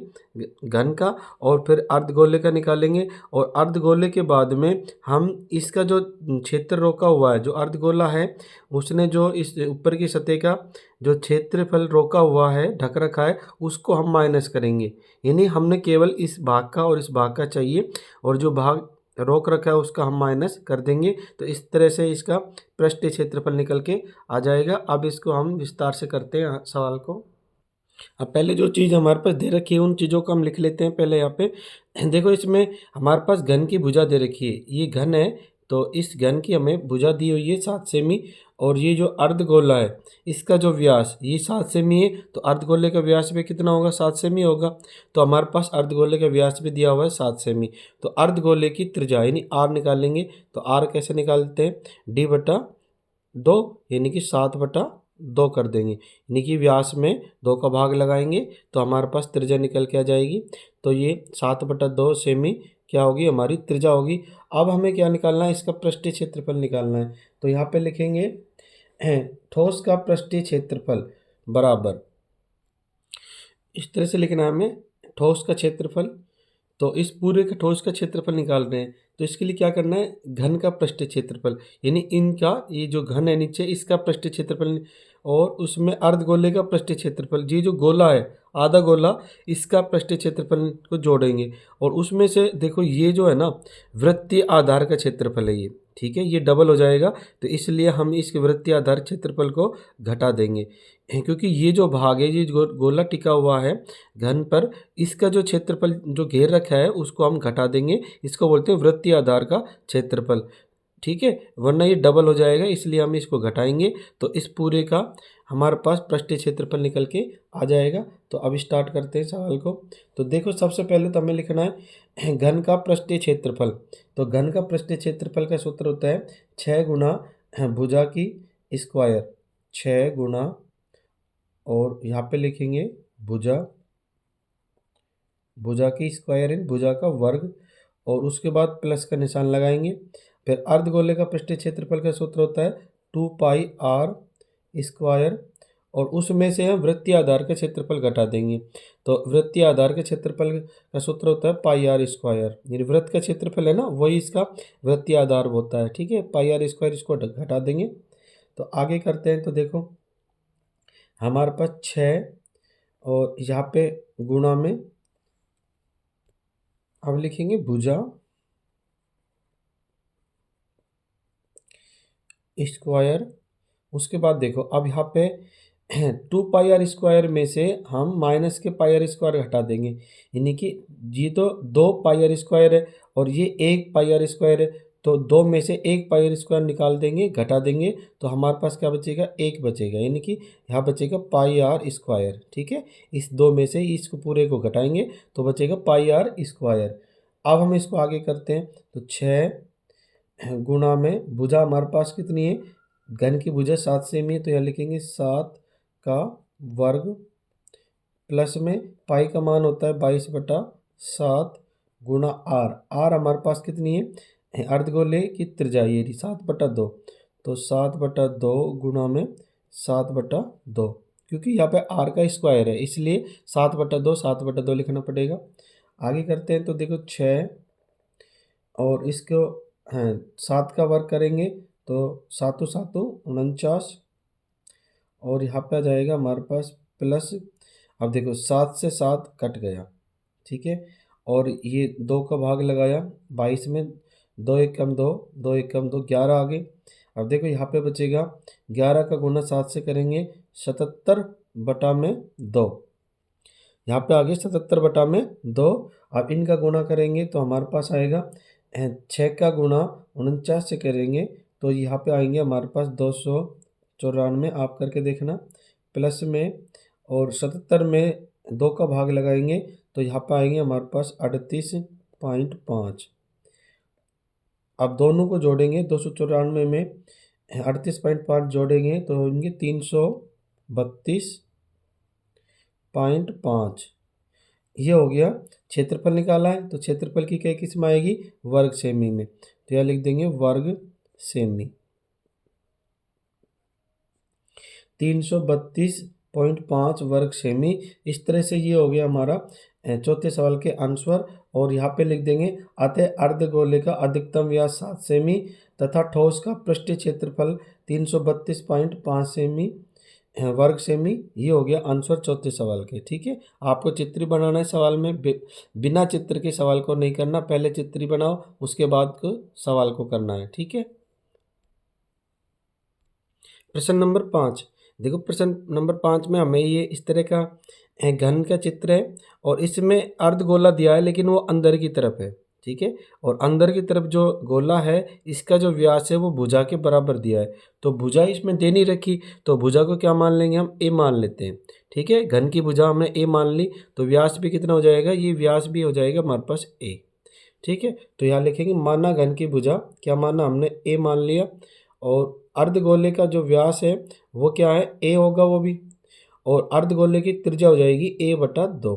घन का और फिर अर्धगोले का निकालेंगे, और अर्धगोले के बाद में हम इसका जो क्षेत्र रोका हुआ है, जो अर्धगोला है उसने जो इस ऊपर की सतह का जो क्षेत्रफल रोका हुआ है ढक रखा है उसको हम माइनस करेंगे, यानी हमने केवल इस भाग का और इस भाग का चाहिए, और जो भाग रोक रखा है उसका हम माइनस कर देंगे। तो इस तरह से इसका पृष्ठीय क्षेत्रफल निकल के आ जाएगा। अब इसको हम विस्तार से करते हैं सवाल को। अब पहले जो चीज़ हमारे पास दे रखी है उन चीज़ों को हम लिख लेते हैं पहले यहाँ पे। देखो इसमें हमारे पास घन की भुजा दे रखी है, ये घन है तो इस घन की हमें भुजा दी हुई है 7 सेमी। और ये जो अर्धगोला है इसका जो व्यास ये 7 सेमी है, तो अर्धगोले का व्यास भी कितना होगा, 7 सेमी होगा। तो हमारे पास अर्धगोले का व्यास भी दिया हुआ है 7 सेमी। तो अर्धगोले की त्रिज्या यानी आर निकालेंगे। तो आर कैसे निकालते हैं, d/2 यानी कि 7/2 कर देंगे, यानी कि व्यास में 2 का भाग लगाएंगे तो हमारे पास त्रिज्या निकल के आ जाएगी। तो ये 7/2 सेमी क्या होगी, हमारी त्रिज्या होगी। अब हमें क्या निकालना है, इसका पृष्ठीय क्षेत्रफल निकालना है। तो यहाँ पे लिखेंगे ठोस का पृष्ठीय क्षेत्रफल बराबर, इस तरह से लिखना है हमें, ठोस का क्षेत्रफल। तो इस पूरे का ठोस का क्षेत्रफल निकाल रहे हैं तो इसके लिए क्या करना है, घन का पृष्ठीय क्षेत्रफल यानी इनका ये जो घन है नीचे इसका पृष्ठीय क्षेत्रफल, और उसमें अर्धगोले का पृष्ठीय क्षेत्रफल, ये जो गोला है आधा गोला इसका पृष्ठीय क्षेत्रफल को जोड़ेंगे। और उसमें से देखो ये जो है ना वृत्तीय आधार का क्षेत्रफल है ये, ठीक है, ये डबल हो जाएगा। तो इसलिए हम इस वृत्तीय आधार क्षेत्रफल को घटा देंगे, क्योंकि ये जो भाग है ये गोला टिका हुआ है घन पर, इसका जो क्षेत्रफल जो घेर रखा है उसको हम घटा देंगे। इसको बोलते हैं वृत्तीय आधार का क्षेत्रफल, ठीक है, वरना ये डबल हो जाएगा इसलिए हम इसको घटाएंगे। तो इस पूरे का हमारे पास पृष्ठीय क्षेत्रफल निकल के आ जाएगा। तो अब स्टार्ट करते हैं सवाल को। तो देखो सबसे पहले तो हमें लिखना है घन का पृष्ठीय क्षेत्रफल। तो घन का पृष्ठीय क्षेत्रफल का सूत्र होता है 6 गुना भुजा की स्क्वायर, 6 गुना, और यहाँ पे लिखेंगे भुजा, भुजा की स्क्वायर इन भुजा का वर्ग, और उसके बाद प्लस का निशान लगाएंगे। फिर अर्धगोले का पृष्ठीय क्षेत्रफल का सूत्र होता है 2πr स्क्वायर, और उसमें से हम वृत्तीय आधार का क्षेत्रफल घटा देंगे। तो वृत्तीय आधार के क्षेत्रफल का सूत्र होता है πr स्क्वायर, यानी वृत्त का क्षेत्रफल है ना वही इसका वृत्तीय आधार होता है, ठीक है, πr स्क्वायर, इसको घटा देंगे। तो आगे करते हैं। तो देखो हमारे पास 6 और यहाँ पे गुणा में अब लिखेंगे भुजा स्क्वायर। उसके बाद देखो अब यहाँ पे 2πr स्क्वायर में से हम माइनस के πr स्क्वायर हटा देंगे, यानी कि ये तो 2πr स्क्वायर है और ये 1πr स्क्वायर है, तो 2 में से 1πr स्क्वायर निकाल देंगे, घटा देंगे, तो हमारे पास क्या बचेगा, 1 बचेगा, यानी कि यहाँ बचेगा πr स्क्वायर, ठीक है। इस 2 में से इसको पूरे को घटाएंगे तो बचेगा πr स्क्वायर। अब हम इसको आगे करते हैं। तो 6 गुणा में भुजा हमारे पास कितनी है, घन की भुजा 7 सेमी है, तो यहाँ लिखेंगे 7 का वर्ग, प्लस में पाई का मान होता है 22/7 गुणा आर। आर हमारे पास कितनी है, अर्धगोले की त्रिज्या ये 7/2, तो 7/2 गुणा में 7/2, क्योंकि यहाँ पे आर का स्क्वायर है इसलिए 7/2 लिखना पड़ेगा। आगे करते हैं। तो देखो 6 और इसको 7 का वर्ग करेंगे तो 7 7 49, और यहाँ पे आ जाएगा हमारे पास प्लस। अब देखो 7 से 7 कट गया, ठीक है, और ये 2 का भाग लगाया 22 में, 2 1 कम 2, 2 1 कम 2, 11 आ गए। अब देखो यहाँ पे बचेगा 11 का गुना 7 से करेंगे 77/2, यहाँ पे आगे 77/2। अब इनका गुणा करेंगे तो हमारे पास आएगा 6 का गुणा 49 से करेंगे तो यहाँ पे आएंगे हमारे पास 294, आप करके देखना, प्लस में, और 77 में 2 का भाग लगाएंगे तो यहाँ पे आएंगे हमारे पास 38.5। अब दोनों को जोड़ेंगे, 294 में 38.5 जोड़ेंगे तो होंगे 332.5। ये हो गया, क्षेत्रफल निकाला है। तो क्षेत्रफल की क्या किस्म आएगी, वर्ग सेमी में, तो यह लिख देंगे वर्ग सेमी। 332.5 वर्ग सेमी। इस तरह से ये हो गया हमारा चौथे सवाल के आंसर। और यहाँ पे लिख देंगे अतः अर्धगोले का अधिकतम व्यास 7 सेमी तथा ठोस का पृष्ठीय क्षेत्रफल 332.5 सेमी वर्ग सेमी। ये हो गया आंसर चौथे सवाल के। ठीक है, आपको चित्र बनाना है सवाल में, बिना चित्र के सवाल को नहीं करना, पहले चित्र बनाओ उसके बाद को सवाल को करना है। ठीक है, प्रश्न नंबर 5। देखो प्रश्न नंबर 5 में हमें ये इस तरह का घन का चित्र है और इसमें अर्धगोला दिया है लेकिन वो अंदर की तरफ है। ठीक है, और अंदर की तरफ जो गोला है इसका जो व्यास है वो भुजा के बराबर दिया है। तो भुजा इसमें दे नहीं रखी, तो भुजा को क्या मान लेंगे हम, ए मान लेते हैं। ठीक है, घन की भुजा हमने ए मान ली, तो व्यास भी कितना हो जाएगा, ये व्यास भी हो जाएगा हमारे पास ए। ठीक है, तो यहाँ लिखेंगे माना घन की भुजा, क्या माना हमने, ए मान लिया। और अर्धगोले का जो व्यास है वो क्या है, ए होगा वो भी, और अर्धगोले की त्रिज्या हो जाएगी ए बटा 2।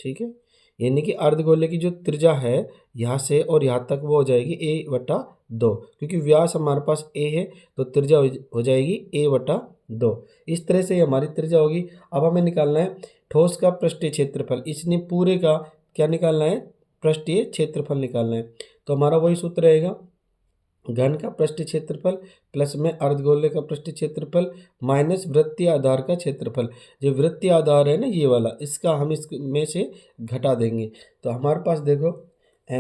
ठीक है, यानी कि अर्धगोले की जो त्रिज्या है यहाँ से और यहाँ तक वो हो जाएगी ए बटा 2, क्योंकि व्यास हमारे पास ए है तो त्रिज्या हो जाएगी ए बटा 2। इस तरह से हमारी त्रिज्या होगी। अब हमें निकालना है ठोस का पृष्ठीय क्षेत्रफल, इसने पूरे का क्या निकालना है, पृष्ठीय क्षेत्रफल निकालना है। तो हमारा वही सूत्र रहेगा, घन का पृष्ठीय क्षेत्रफल प्लस में अर्धगोले का पृष्ठीय क्षेत्रफल माइनस वृत्तीय आधार का क्षेत्रफल। जो वृत्तीय आधार है ना ये वाला, इसका हम इसमें से घटा देंगे। तो हमारे पास देखो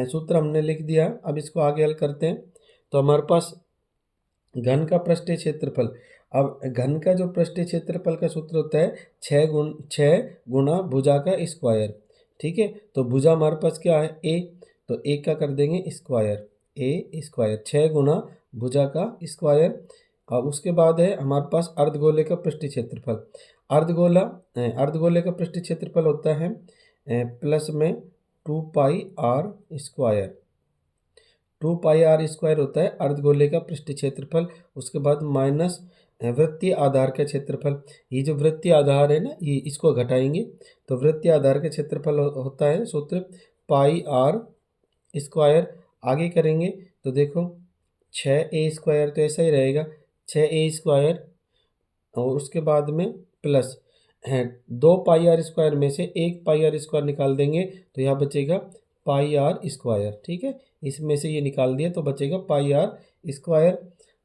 सूत्र हमने लिख दिया, अब इसको आगे हल करते हैं। तो हमारे पास घन का पृष्ठीय क्षेत्रफल, अब घन का जो पृष्ठीय क्षेत्रफल का सूत्र होता है 6 गुना भुजा का स्क्वायर। ठीक है, तो भुजा हमारे पास क्या है, ए, तो ए का कर देंगे स्क्वायर, ए स्क्वायर 6 गुना भुजा का स्क्वायर। अब उसके बाद है हमारे पास अर्धगोले का पृष्ठीय क्षेत्रफल। अर्धगोले का पृष्ठीय क्षेत्रफल होता है प्लस में 2 पाई स्क्वायर, 2 पाई होता है अर्धगोले का पृष्ठीय क्षेत्रफल। उसके बाद माइनस वृत्तीय आधार का क्षेत्रफल। ये जो वृत्तीय आधार है ना, ये इसको घटाएंगे तो वृत्तीय आधार का क्षेत्रफल होता है सूत्र पाई r स्क्वायर। आगे करेंगे तो देखो 6a² तो ऐसा ही रहेगा 6a², और उसके बाद में प्लस है 2 पाई r² में से 1 पाई r² निकाल देंगे तो यहाँ बचेगा पाई r²। ठीक है, इसमें से ये निकाल दिया तो बचेगा पाई r²।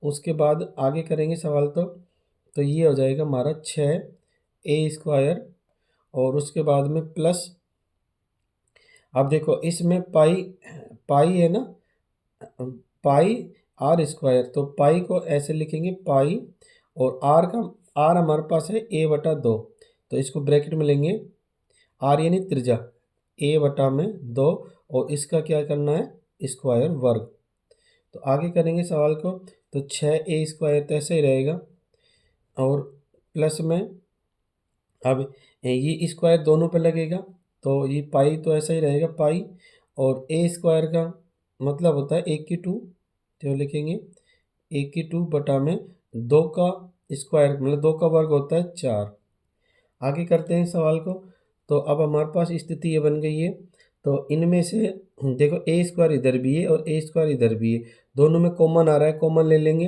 उसके बाद आगे करेंगे सवाल तो ये हो जाएगा हमारा 6a² और उसके बाद में प्लस, अब देखो इसमें पाई पाई है ना, पाई r², तो पाई को ऐसे लिखेंगे पाई, और आर हमारे पास है a बटा 2, तो इसको ब्रैकेट में लेंगे, आर यानी त्रिज्या, a बटा में 2, और इसका क्या करना है स्क्वायर वर्ग। तो आगे करेंगे सवाल को तो 6a² तो ऐसे ही रहेगा, और प्लस में अब ये स्क्वायर दोनों पे लगेगा तो ये पाई तो ऐसा ही रहेगा पाई, और a² का मतलब होता है 1/2, तो लिखेंगे 1/2 बटा में 2 का स्क्वायर मतलब 2 का वर्ग होता है 4। आगे करते हैं सवाल को, तो अब हमारे पास स्थिति ये बन गई है। तो इनमें से देखो a² इधर भी है और a² इधर भी है, दोनों में कॉमन आ रहा है, कॉमन ले लेंगे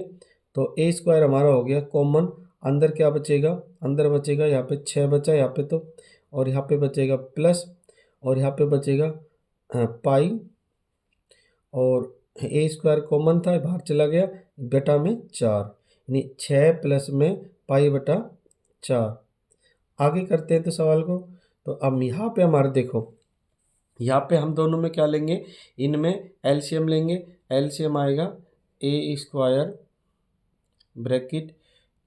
तो a² हमारा हो गया कॉमन। अंदर क्या बचेगा, अंदर बचेगा यहाँ पे 6 बचा यहाँ पे, तो और यहाँ पे बचेगा प्लस, और यहाँ पे बचेगा पाई, और a² कॉमन था बाहर चला गया बटा में 4, यानी 6 प्लस में पाई बटा 4। आगे करते हैं तो सवाल को, तो अब यहाँ पे हमारे देखो यहाँ पे हम दोनों में क्या लेंगे, इनमें एलसीएम लेंगे। एलसीएम आएगा a² ब्रैकेट,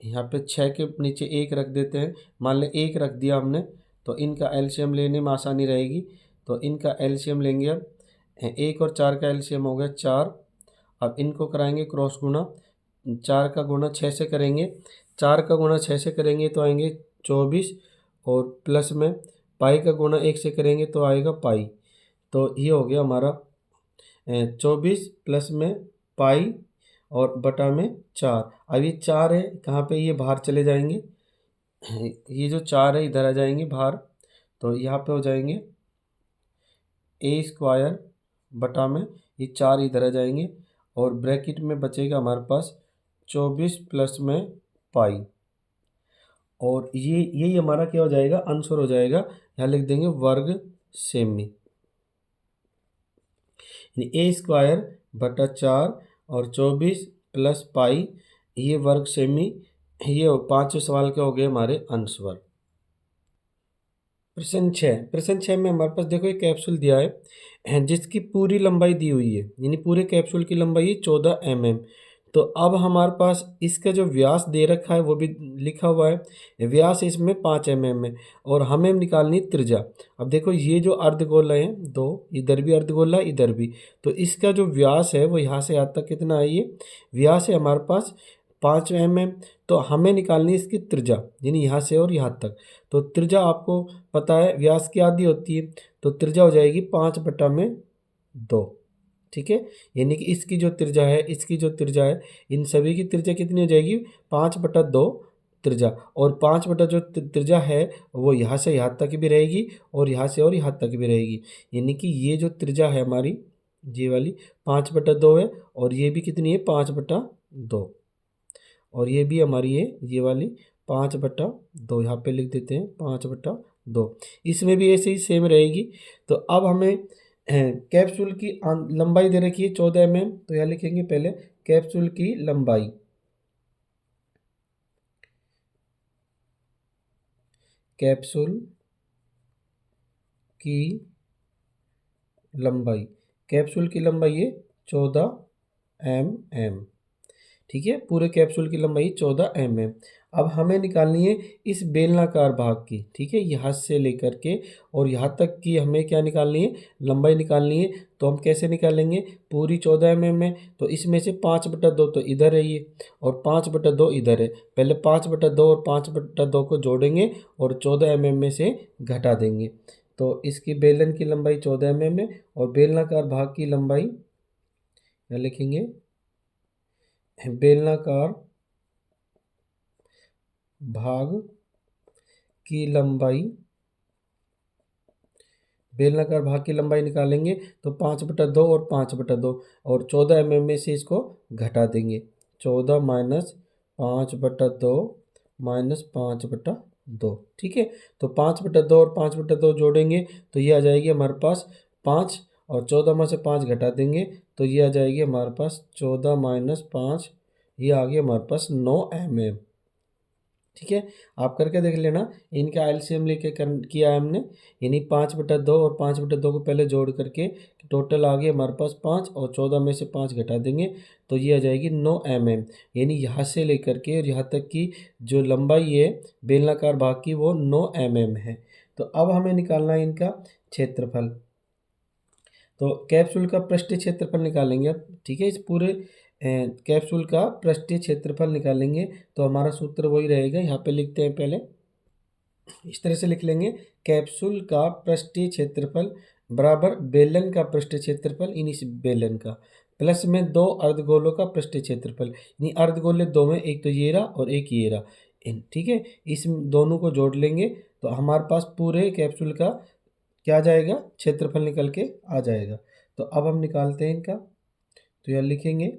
यहाँ पे 6 के नीचे 1 रख देते हैं, मान लें 1 रख दिया हमने, तो इनका एलसीएम लेने में आसानी रहेगी। तो इनका एलसीएम लेंगे, अब 1 और 4 का एलसीएम हो गया 4। अब इनको कराएंगे क्रॉस गुणा, 4 का गुणा 6 से करेंगे, 4 का गुणा 6 से करेंगे तो आएंगे 24, और प्लस में पाई का गुणा 1 से करेंगे तो आएगा पाई। तो ये हो गया हमारा 24 प्लस में पाई और बटा में 4। अब ये 4 है कहाँ पे, ये बाहर चले जाएंगे, ये जो 4 है इधर आ जाएंगे बाहर, तो यहाँ पे हो जाएंगे a² बटा में ये 4 इधर आ जाएंगे, और ब्रैकेट में बचेगा हमारे पास 24 प्लस में पाई, और ये यही हमारा क्या हो जाएगा आंसर हो जाएगा। यहाँ लिख देंगे वर्ग सेमी, यानी a² बटा 4 और 24 प्लस पाई, ये वर्ग सेमी ये 5 सवाल के हो गए हमारे आंसर। प्रश्न 6 में हमारे पास देखो एक कैप्सूल दिया है जिसकी पूरी लंबाई दी हुई है, यानी पूरे कैप्सूल की लंबाई है 14 mm। तो अब हमारे पास इसका जो व्यास दे रखा है वो भी लिखा हुआ है, व्यास इसमें 5 mm है और हमें निकालनी त्रिज्या। अब देखो ये जो अर्धगोला है दो, इधर भी अर्धगोला इधर भी, तो इसका जो व्यास है वो यहाँ से यहाँ तक कितना है, ये व्यास है हमारे पास 5 mm। तो हमें निकालनी है इसकी त्रिज्या, यानी यहाँ से और यहाँ तक। तो त्रिज्या आपको पता है व्यास की आधी होती है, तो त्रिज्या हो जाएगी 5/2। ठीक है, यानी कि इसकी जो त्रिज्या है, इसकी जो त्रिज्या है, इन सभी की त्रिज्या कितनी हो जाएगी 5/2 त्रिज्या। और 5 जो त्रिज्या है वो यहाँ से यहाँ तक भी रहेगी और यहाँ से और यहाँ तक भी रहेगी, यानी कि ये जो त्रिज्या है हमारी ये वाली 5/2 है और ये भी कितनी है 5/2। और ये भी हमारी है ये वाली 5/2, यहाँ पे लिख देते हैं 5/2। इसमें भी ऐसे ही सेम रहेगी। तो अब हमें कैप्सूल की लंबाई दे रखी है 14 mm, तो यहाँ लिखेंगे पहले कैप्सूल की लंबाई। कैप्सूल की लंबाई, कैप्सूल की लंबाई है 14 mm। ठीक है, पूरे कैप्सूल की लंबाई 14 mm। अब हमें निकालनी है इस बेलनाकार भाग की, ठीक है, यहाँ से लेकर के और यहाँ तक की हमें क्या निकालनी है, लंबाई निकालनी है। तो हम कैसे निकालेंगे, पूरी 14 mm है तो इसमें से 5/2 तो इधर है ये और 5/2 इधर है। पहले 5/2 और 5/2 को जोड़ेंगे और 14 mm में से घटा देंगे। तो इसकी बेलन की लंबाई 14 mm है और बेलनाकार भाग की लंबाई यहाँ लिखेंगे बेलनाकार भाग की लंबाई, बेलनाकार भाग की लंबाई निकालेंगे तो 5/2 और 5/2 और 14 mm में से इसको घटा देंगे। 14 माइनस 5/2 माइनस 5/2। ठीक है, तो 5/2 और 5/2 जोड़ेंगे तो ये आ जाएगी हमारे पास 5 और 14 में से 5 घटा देंगे तो ये आ जाएगी हमारे पास 14 माइनस 5, ये आ गया हमारे पास 9 mm। ठीक है, आप करके देख लेना, इनका एलसीएम लेके किया है हमने, यानी 5/2 और 5/2 को पहले जोड़ करके टोटल आ गया हमारे पास 5 और 14 में से 5 घटा देंगे तो ये आ जाएगी 9 mm। यानी यहाँ से लेकर के और यहाँ तक की जो लंबाई है बेलनाकार भाग की वो 9 mm है। तो अब हमें निकालना है इनका क्षेत्रफल। तो कैप्सूल का पृष्ठीय क्षेत्रफल निकालेंगे अब। ठीक है, इस पूरे कैप्सूल का पृष्ठीय क्षेत्रफल निकालेंगे तो हमारा सूत्र वही रहेगा। यहाँ पे लिखते हैं, पहले इस तरह से लिख लेंगे, कैप्सूल का पृष्ठीय क्षेत्रफल बराबर बेलन का पृष्ठीय क्षेत्रफल इन इस बेलन का प्लस में 2 अर्धगोलों का पृष्ठीय क्षेत्रफल, यानी अर्धगोले दो में, एक तो ये रहा और एक ये रहा। ठीक है, इस दोनों को जोड़ लेंगे तो हमारे पास पूरे कैप्सूल का क्या आ जाएगा, क्षेत्रफल निकल के आ जाएगा। तो अब हम निकालते हैं इनका, तो यह लिखेंगे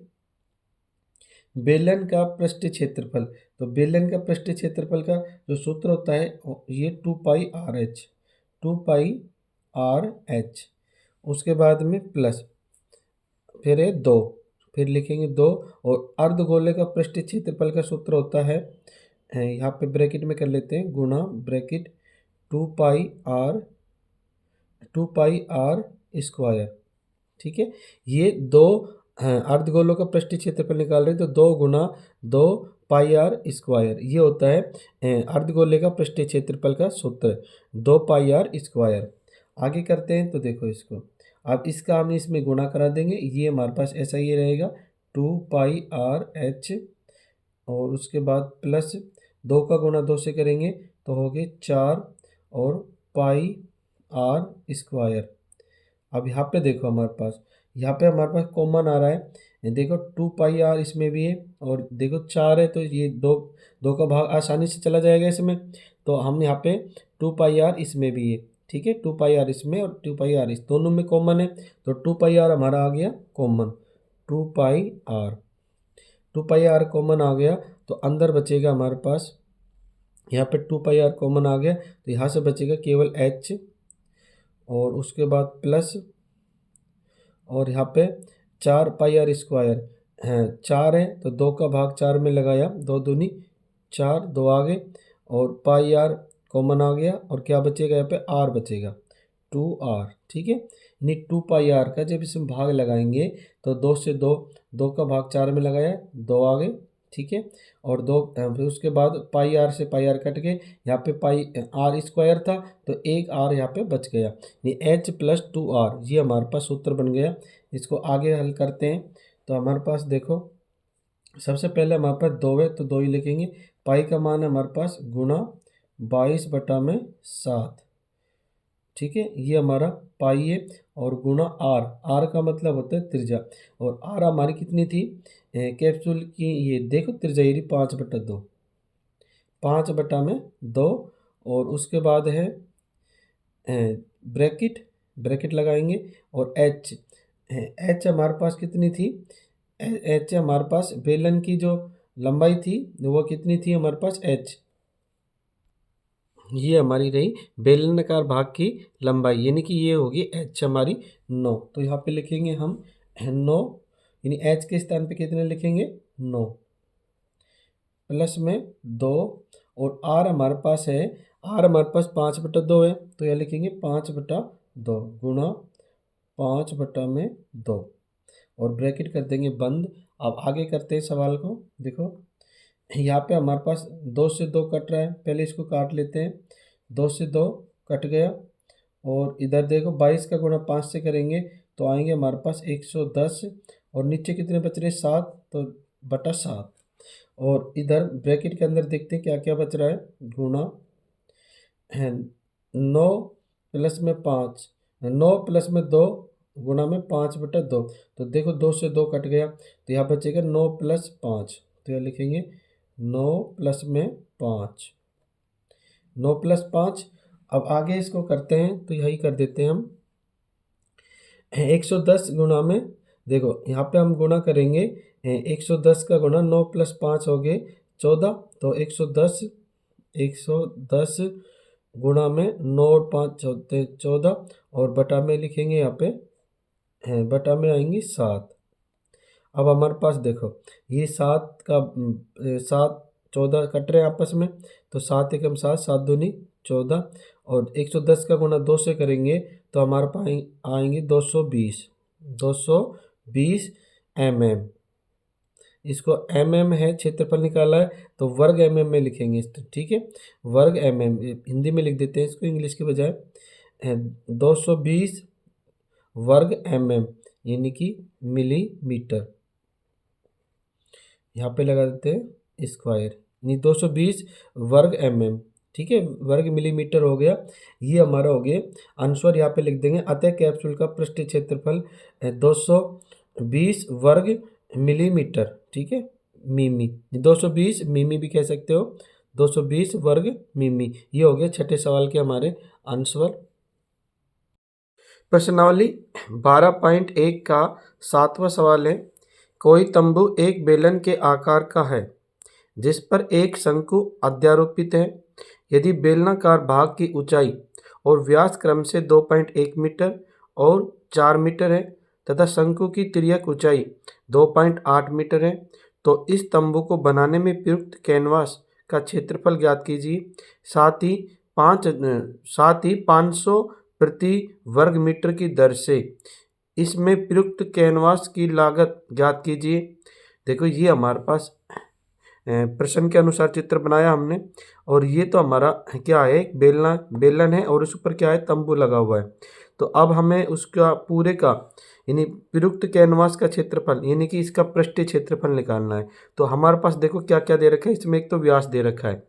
बेलन का पृष्ठीय क्षेत्रफल। तो बेलन का पृष्ठीय क्षेत्रफल का जो सूत्र होता है ये 2πr/h, 2πr/h। उसके बाद में प्लस फिर है 2, फिर लिखेंगे 2 और अर्धगोले का पृष्ठीय क्षेत्रफल का सूत्र होता है, यहाँ पे ब्रैकेट में कर लेते हैं, गुणा ब्रैकेट 2πr²। ठीक है, ये दो अर्धगोलों का पृष्ठीय क्षेत्रफल निकाल रहे हैं तो 2 गुना 2πr², ये होता है अर्धगोले का पृष्ठीय क्षेत्रफल का सूत्र 2πr²। आगे करते हैं तो देखो इसको, अब इसका हम इसमें गुणा करा देंगे, ये हमारे पास ऐसा ही रहेगा 2πr/h और उसके बाद प्लस 2 का गुणा 2 से करेंगे तो हो गए 4 और πr²। अब यहाँ पे देखो हमारे पास, यहाँ पे हमारे पास कॉमन आ रहा है, ये देखो 2πr इसमें भी है और देखो 4 है तो ये दो का भाग आसानी से चला जाएगा इसमें। तो हम यहाँ पे 2πr इसमें भी है, ठीक है, 2πr इसमें और 2πr इस दोनों में कॉमन है तो 2πr हमारा आ गया कॉमन। 2πr कॉमन आ गया तो अंदर बचेगा हमारे पास, यहाँ पे 2πr कॉमन आ गया तो यहाँ से बचेगा केवल h और उसके बाद प्लस और यहाँ पे 4πr² है, 4 है तो 2 का भाग 4 में लगाया, 2 दूनी 4 2 आ गए और पाई आर कॉमन आ गया और क्या बचेगा यहाँ पे आर बचेगा 2r, ठीक है। यानी 2 पाई आर का जब इसमें भाग लगाएंगे तो 2 से 2 का भाग 4 में लगाया 2 आ गए, ठीक है। और 2 फिर उसके बाद पाई आर से पाई आर कट गए, यहाँ पे पाई आर स्क्वायर था तो एक आर यहाँ पे बच गया, यानी h प्लस 2r, ये हमारे पास सूत्र बन गया। इसको आगे हल करते हैं तो हमारे पास देखो सबसे पहले हमारे पास 2 है तो 2 ही लिखेंगे। पाई का मान है हमारे पास गुणा 22/7, ठीक है, ये हमारा पाई है। और गुणा आर, आर का मतलब होता है त्रिज्या, और आर हमारी कितनी थी कैप्सूल की, ये देखो त्रिज्या ये 5/2, 5/2। और उसके बाद है ब्रैकेट, ब्रैकेट लगाएंगे और एच, एच हमारे पास कितनी थी, एच हमारे पास बेलन की जो लंबाई थी वो कितनी थी हमारे पास एच, ये हमारी रही बेलनाकार भाग की लंबाई, यानी कि ये होगी एच हमारी 9। तो यहाँ पे लिखेंगे हम 9, यानी एच के स्थान पे कितने लिखेंगे 9 प्लस में 2। और आर हमारे पास है, आर हमारे पास 5/2 है तो यह लिखेंगे 5/2 गुणा 5/2 और ब्रैकेट कर देंगे बंद। अब आगे करते हैं सवाल को। देखो यहाँ पे हमारे पास 2 से 2 कट रहा है, पहले इसको काट लेते हैं। 2 से 2 कट गया और इधर देखो 22 का गुणा 5 से करेंगे तो आएंगे हमारे पास 110 और नीचे कितने बच रहे 7 तो बटा 7। और इधर ब्रैकेट के अंदर देखते हैं क्या क्या बच रहा है, गुणा 9 प्लस में 5, 9 प्लस में 2 गुणा में 5/2। तो देखो 2 से 2 कट गया तो यहाँ बचेगा 9 प्लस 5, तो यह लिखेंगे 9 प्लस में 5, 9 प्लस 5। अब आगे इसको करते हैं तो यही कर देते हैं हम 110 गुणा में, देखो यहाँ पे हम गुणा करेंगे 110 का गुणा 9 प्लस 5 हो गए 14, तो 110 गुणा में 9 और 5 14 और बटा में लिखेंगे यहाँ पे बटा में आएंगी 7। अब हमारे पास देखो ये 7 का 7 14 कट रहे हैं आपस में तो 7 एकम 7, 7 दूनी 14 और 110 का गुणा 2 से करेंगे तो हमारे पास आएंगे 220 mm। इसको mm है क्षेत्रफल निकाला है तो वर्ग mm में लिखेंगे इस, ठीक है, वर्ग mm हिंदी में लिख देते हैं इसको इंग्लिश के बजाय 220 वर्ग mm यानी कि मिलीमीटर, यहाँ पे लगा देते हैं स्क्वायर, यानी 220 वर्ग mm, ठीक है, वर्ग मिलीमीटर हो गया। ये हमारा हो गया आंसर, यहाँ पे लिख देंगे अतः कैप्सूल का पृष्ठीय क्षेत्रफल 220 वर्ग मिलीमीटर, ठीक है, मिमी, 220 मिमी भी कह सकते हो, 220 वर्ग मिमी। ये हो गया छठे सवाल के हमारे आंसर। प्रश्नावली 12.1 का 7वां सवाल है, कोई तंबू एक बेलन के आकार का है जिस पर एक शंकु अध्यारोपित है। यदि बेलनाकार भाग की ऊंचाई और व्यास क्रम से 2.1 मीटर और 4 मीटर है तथा शंकु की तिर्यक ऊंचाई 2.8 मीटर है तो इस तंबू को बनाने में प्रयुक्त कैनवास का क्षेत्रफल ज्ञात कीजिए। साथ ही 500 प्रति वर्ग मीटर की दर से इसमें प्रयुक्त कैनवास की लागत ज्ञात कीजिए। देखो ये हमारे पास प्रश्न के अनुसार चित्र बनाया हमने और ये तो हमारा क्या है, बेलन है और उस ऊपर क्या है, तंबू लगा हुआ है। तो अब हमें उसका पूरे का यानी प्रयुक्त कैनवास का क्षेत्रफल यानी कि इसका पृष्ठीय क्षेत्रफल निकालना है। तो हमारे पास देखो क्या क्या दे रखा है, इसमें एक तो व्यास दे रखा है,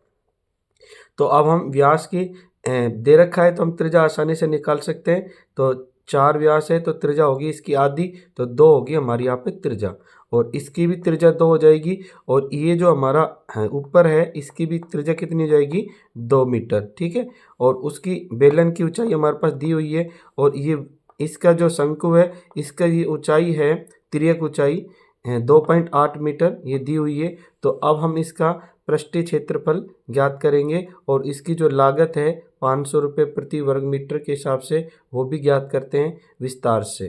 तो अब हम व्यास की दे रखा है तो हम त्रिज्या आसानी से निकाल सकते हैं। तो 4 व्यास है तो त्रिज्या होगी इसकी आधी, तो 2 होगी हमारी यहाँ पे त्रिज्या और इसकी भी त्रिज्या 2 हो जाएगी। और ये जो हमारा ऊपर है इसकी भी त्रिज्या कितनी हो जाएगी 2 मीटर, ठीक है। और उसकी बेलन की ऊंचाई हमारे पास दी हुई है और ये इसका जो शंकु है इसका ये ऊंचाई है, तिर्यक ऊंचाई 2.8 मीटर ये दी हुई है। तो अब हम इसका पृष्ठीय क्षेत्रफल ज्ञात करेंगे और इसकी जो लागत है 500 रुपये प्रति वर्ग मीटर के हिसाब से वो भी ज्ञात करते हैं विस्तार से।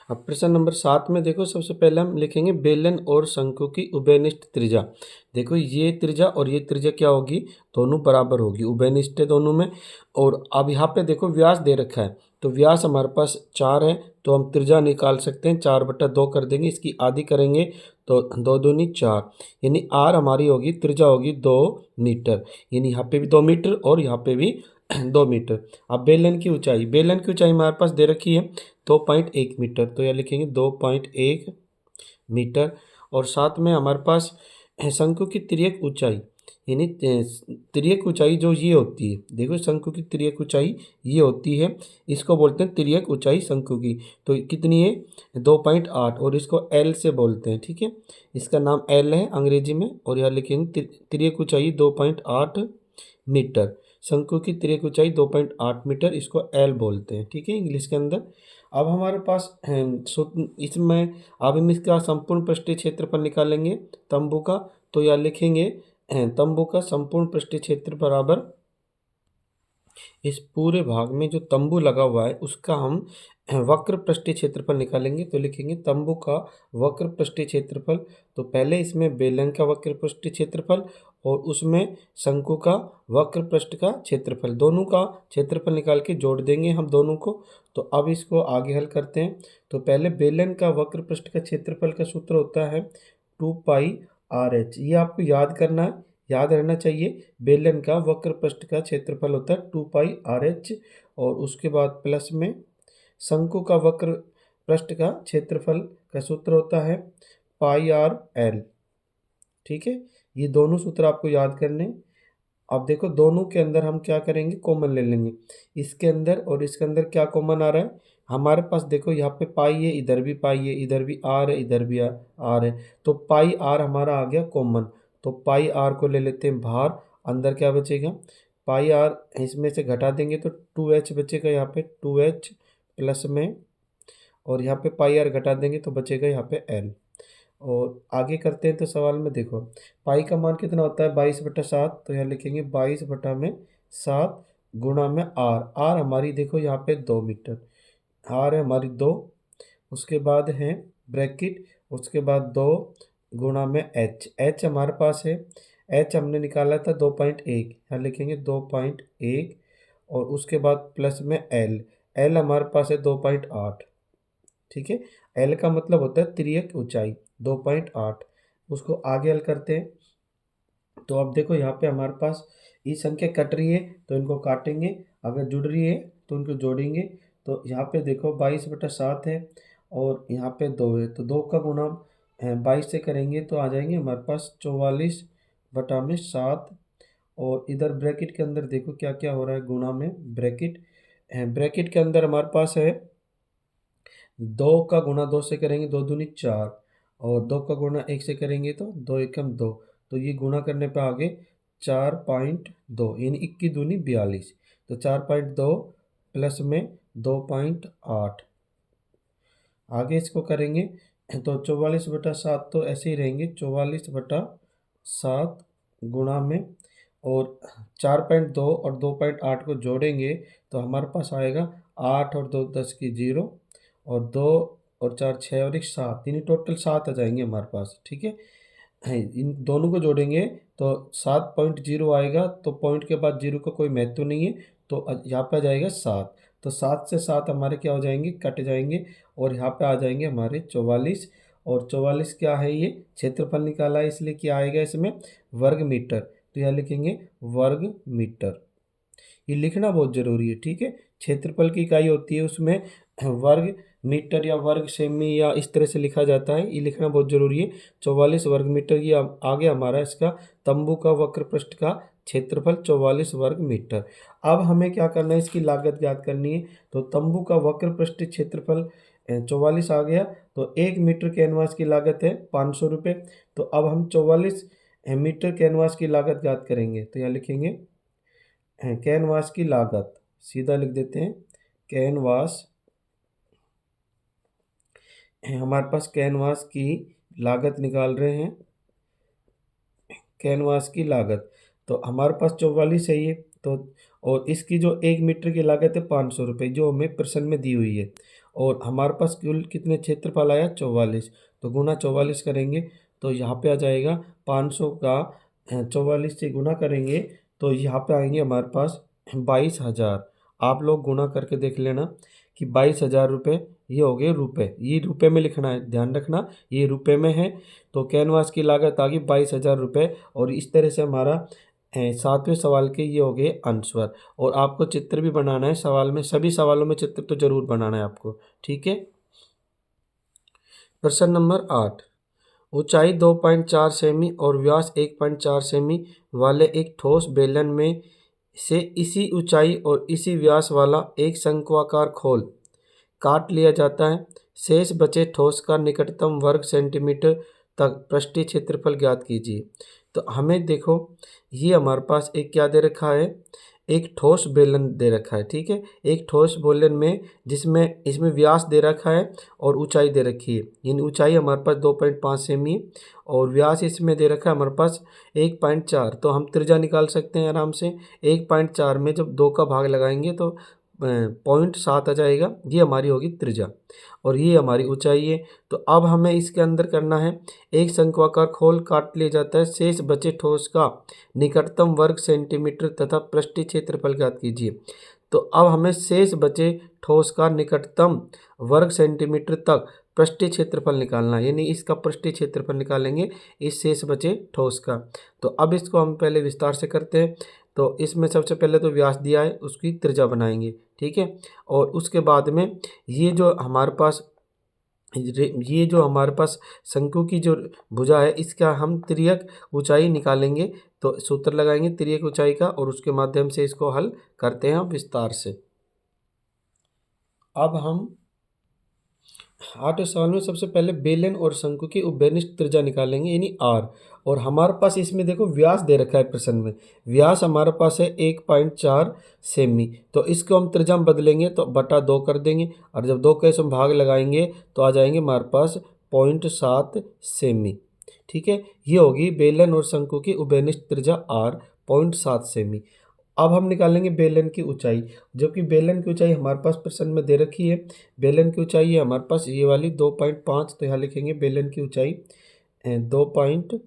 अब प्रश्न नंबर 7 में देखो, सबसे पहले हम लिखेंगे बेलन और शंकु की उभयनिष्ठ त्रिज्या। देखो ये त्रिज्या और ये त्रिज्या क्या होगी, दोनों बराबर होगी, उभयनिष्ठ है दोनों में। और अब यहाँ पे देखो व्यास दे रखा है, तो व्यास हमारे पास 4 है, तो हम त्रिज्या निकाल सकते हैं, 4/2 कर देंगे, इसकी आधी करेंगे तो 2 दूनी 4, यानी आर हमारी होगी, त्रिज्या होगी 2 मीटर, यानी यहाँ पे भी 2 मीटर और यहाँ पे भी 2 मीटर। अब बेलन की ऊंचाई, बेलन की ऊंचाई हमारे पास दे रखी है 2.1 मीटर, तो यह लिखेंगे 2.1 मीटर। और साथ में हमारे पास शंकु की तिर्यक ऊंचाई, यानी तिर्यक ऊंचाई जो ये होती है, देखो शंकु की तिर्यक ऊंचाई ये होती है, इसको बोलते हैं तिर्यक ऊंचाई शंकु की। तो कितनी है, 2.8, और इसको एल से बोलते हैं, ठीक है, इसका नाम एल है अंग्रेजी में। और यह लिखेंगे तिर्यक ऊंचाई 2.8 मीटर, शंकु की तिर्यक ऊंचाई 2.8 मीटर, इसको एल बोलते हैं, ठीक है, इंग्लिश के अंदर। अब हमारे पास इसमें अब हम इसका संपूर्ण पृष्ठीय क्षेत्रफल निकालेंगे तंबू का। तो यह लिखेंगे तंबू का संपूर्ण पृष्ठीय क्षेत्र बराबर इस पूरे भाग में जो तंबू लगा हुआ है उसका हम वक्र पृष्ठीय क्षेत्रफल निकालेंगे। तो लिखेंगे तंबू का वक्र पृष्ठीय क्षेत्रफल। तो पहले इसमें बेलन का वक्र पृष्ठीय क्षेत्रफल और उसमें शंकु का वक्र पृष्ठ का क्षेत्रफल, दोनों का क्षेत्रफल निकाल के जोड़ देंगे हम दोनों को। तो अब इसको आगे हल करते हैं। तो पहले बेलन का वक्र पृष्ठ का क्षेत्रफल का सूत्र होता है 2πRh, ये आपको याद करना है, याद रहना चाहिए। बेलन का वक्र पृष्ठ का क्षेत्रफल होता है 2πRh, और उसके बाद प्लस में शंकु का वक्र पृष्ठ का क्षेत्रफल का सूत्र होता है πRL, ठीक है, ये दोनों सूत्र आपको याद करने। अब देखो दोनों के अंदर हम क्या करेंगे, कॉमन ले लेंगे, इसके अंदर और इसके अंदर क्या कॉमन आ रहा है हमारे पास, देखो यहाँ पे पाई है, इधर भी पाई है, इधर भी आर है, इधर भी आर है, तो पाई आर हमारा आ गया कॉमन। तो पाई आर को ले लेते हैं बाहर, अंदर क्या बचेगा, पाई आर इसमें से घटा देंगे तो 2h बचेगा, यहाँ पे 2h प्लस में, और यहाँ पे पाई आर घटा देंगे तो बचेगा यहाँ पे एल। और आगे करते हैं तो सवाल में देखो पाई का मान कितना होता है 22/7, तो यहाँ लिखेंगे 22/7 गुणा में आर, आर हमारी देखो यहाँ पे 2 मीटर, आर है हमारी 2, उसके बाद है ब्रैकेट, उसके बाद 2 गुणा में एच, एच हमारे पास है, एच हमने निकाला था 2.1, यहाँ लिखेंगे 2.1, और उसके बाद प्लस में एल, एल हमारे पास है 2.8, ठीक है, एल का मतलब होता है तिर्यक ऊंचाई 2.8। उसको आगे हल करते हैं। तो अब देखो यहाँ पे हमारे पास ये संख्या कट रही है तो इनको काटेंगे, अगर जुड़ रही है तो उनको जोड़ेंगे। तो यहाँ पे देखो 22/7 है और यहाँ पे 2 है, तो 2 का गुणा 22 से करेंगे तो आ जाएंगे हमारे पास 44/7। और इधर ब्रैकेट के अंदर देखो क्या क्या हो रहा है, गुणा में ब्रैकेट, ब्रैकेट के अंदर हमारे पास है 2 का गुणा 2 से करेंगे 2 दूनी 4, और 2 का गुणा 1 से करेंगे तो 2 एकम 2, तो ये गुणा करने पे आगे 4.2, यानी 21 दूनी 42, तो 4.2 प्लस में 2.8, आगे इसको करेंगे तो 44/7, तो ऐसे ही रहेंगे 44/7 गुणा में, और 4.2 और 2.8 को जोड़ेंगे तो हमारे पास आएगा 8 और 2 10 की 0, और 2 और 4 6 और 1 7, यानी टोटल 7 आ जाएंगे हमारे पास, ठीक है। इन दोनों को जोड़ेंगे तो 7.0 आएगा, तो पॉइंट के बाद 0 का कोई महत्व नहीं है, तो यहाँ पे आ जाएगा 7, तो 7 से 7 हमारे क्या हो जाएंगे, कट जाएंगे, और यहाँ पे आ जाएंगे हमारे 44, और 44 क्या है, ये क्षेत्रफल निकाला है इसलिए क्या आएगा इसमें, वर्ग मीटर, तो यहाँ लिखेंगे वर्ग मीटर, ये लिखना बहुत जरूरी है, ठीक है। क्षेत्रफल की इकाई होती है उसमें वर्ग मीटर या वर्ग सेमी या इस तरह से लिखा जाता है, ये लिखना बहुत जरूरी है। 44 वर्ग मीटर, ये आ गया हमारा इसका तंबू का वक्र पृष्ठ का क्षेत्रफल 44 वर्ग मीटर। अब हमें क्या करना है, इसकी लागत ज्ञात करनी है। तो तंबू का वक्र पृष्ठ क्षेत्रफल 44 आ गया, तो 1 मीटर कैनवास की लागत है 500 रुपये। तो अब हम 44 मीटर कैनवास की लागत ज्ञात करेंगे, तो यहाँ लिखेंगे कैनवास की लागत, सीधा लिख देते हैं कैनवास, हमारे पास कैनवास की लागत निकाल रहे हैं, कैनवास की लागत, तो हमारे पास 44 है ये, तो और इसकी जो 1 मीटर की लागत है 500 रुपये, जो हमें प्रश्न में दी हुई है, और हमारे पास कुल कितने क्षेत्रफल आया 44, तो गुना 44 करेंगे तो यहाँ पे आ जाएगा 500 का 44 से गुना करेंगे तो यहाँ पे आएंगे हमारे पास 22,000। आप लोग गुना करके देख लेना कि 22,000 रुपये ये हो गए रुपये, ये रुपये में लिखना है, ध्यान रखना ये रुपये में है। तो कैनवास की लागत आ गई 22,000 रुपये। और इस तरह से हमारा 7वें सवाल के ये हो गए आंसर। और आपको चित्र भी बनाना है सवाल में, सभी सवालों में चित्र तो जरूर बनाना है आपको, ठीक है। प्रश्न नंबर 8, ऊंचाई 2.4 सेमी और व्यास 1.4 सेमी वाले एक ठोस बेलन में से इसी ऊंचाई और इसी व्यास वाला एक शंक्वाकार खोल काट लिया जाता है। शेष बचे ठोस का निकटतम वर्ग सेंटीमीटर तक पृष्ठीय क्षेत्रफल ज्ञात कीजिए। तो हमें देखो ये हमारे पास एक क्या दे रखा है, एक ठोस बेलन दे रखा है, ठीक है। एक ठोस बेलन में जिसमें इसमें व्यास दे रखा है और ऊंचाई दे रखी है। इन ऊंचाई हमारे पास 2.5 सेमी और व्यास इसमें दे रखा है हमारे पास 1.4। तो हम त्रिज्या निकाल सकते हैं आराम से। 1.4 में जब 2 का भाग लगाएंगे तो 0.7 आ जाएगा, ये हमारी होगी त्रिज्या और ये हमारी ऊंचाई है। तो अब हमें इसके अंदर करना है, एक शंक्वाकार खोल काट लिया जाता है, शेष बचे ठोस का निकटतम वर्ग सेंटीमीटर तथा पृष्ठीय क्षेत्रफल ज्ञात कीजिए। तो अब हमें शेष बचे ठोस का निकटतम वर्ग सेंटीमीटर तक पृष्ठीय क्षेत्रफल निकालना है, यानी इसका पृष्ठीय क्षेत्रफल निकालेंगे इस शेष बचे ठोस का। तो अब इसको हम पहले विस्तार से करते हैं। तो इसमें सबसे पहले तो व्यास दिया है उसकी त्रिज्या बनाएंगे, ठीक है। और उसके बाद में ये जो हमारे पास शंकु की जो भुजा है इसका हम तिर्यक ऊंचाई निकालेंगे। तो सूत्र लगाएंगे तिर्यक ऊंचाई का और उसके माध्यम से इसको हल करते हैं विस्तार से। अब हम 8वें सवाल में सबसे पहले बेलन और शंकु की उभयनिष्ठ त्रिज्या निकालेंगे यानी आर। और हमारे पास इसमें देखो व्यास दे रखा है प्रश्न में, व्यास हमारे पास है 1.4 सेमी। तो इसको हम त्रिज्या में बदलेंगे तो बटा 2 कर देंगे और जब 2 के इसमें भाग लगाएंगे तो आ जाएंगे हमारे पास 0.7 सेमी, ठीक है। ये होगी बेलन और शंकु की उभयनिष्ठ त्रिज्या आर 0.7 सेमी। अब हम निकालेंगे बेलन की ऊंचाई, जबकि बेलन की ऊंचाई हमारे पास प्रश्न में दे रखी है। बेलन की ऊंचाई है हमारे पास ये वाली 2.5। तो यहाँ लिखेंगे बेलन की ऊंचाई 2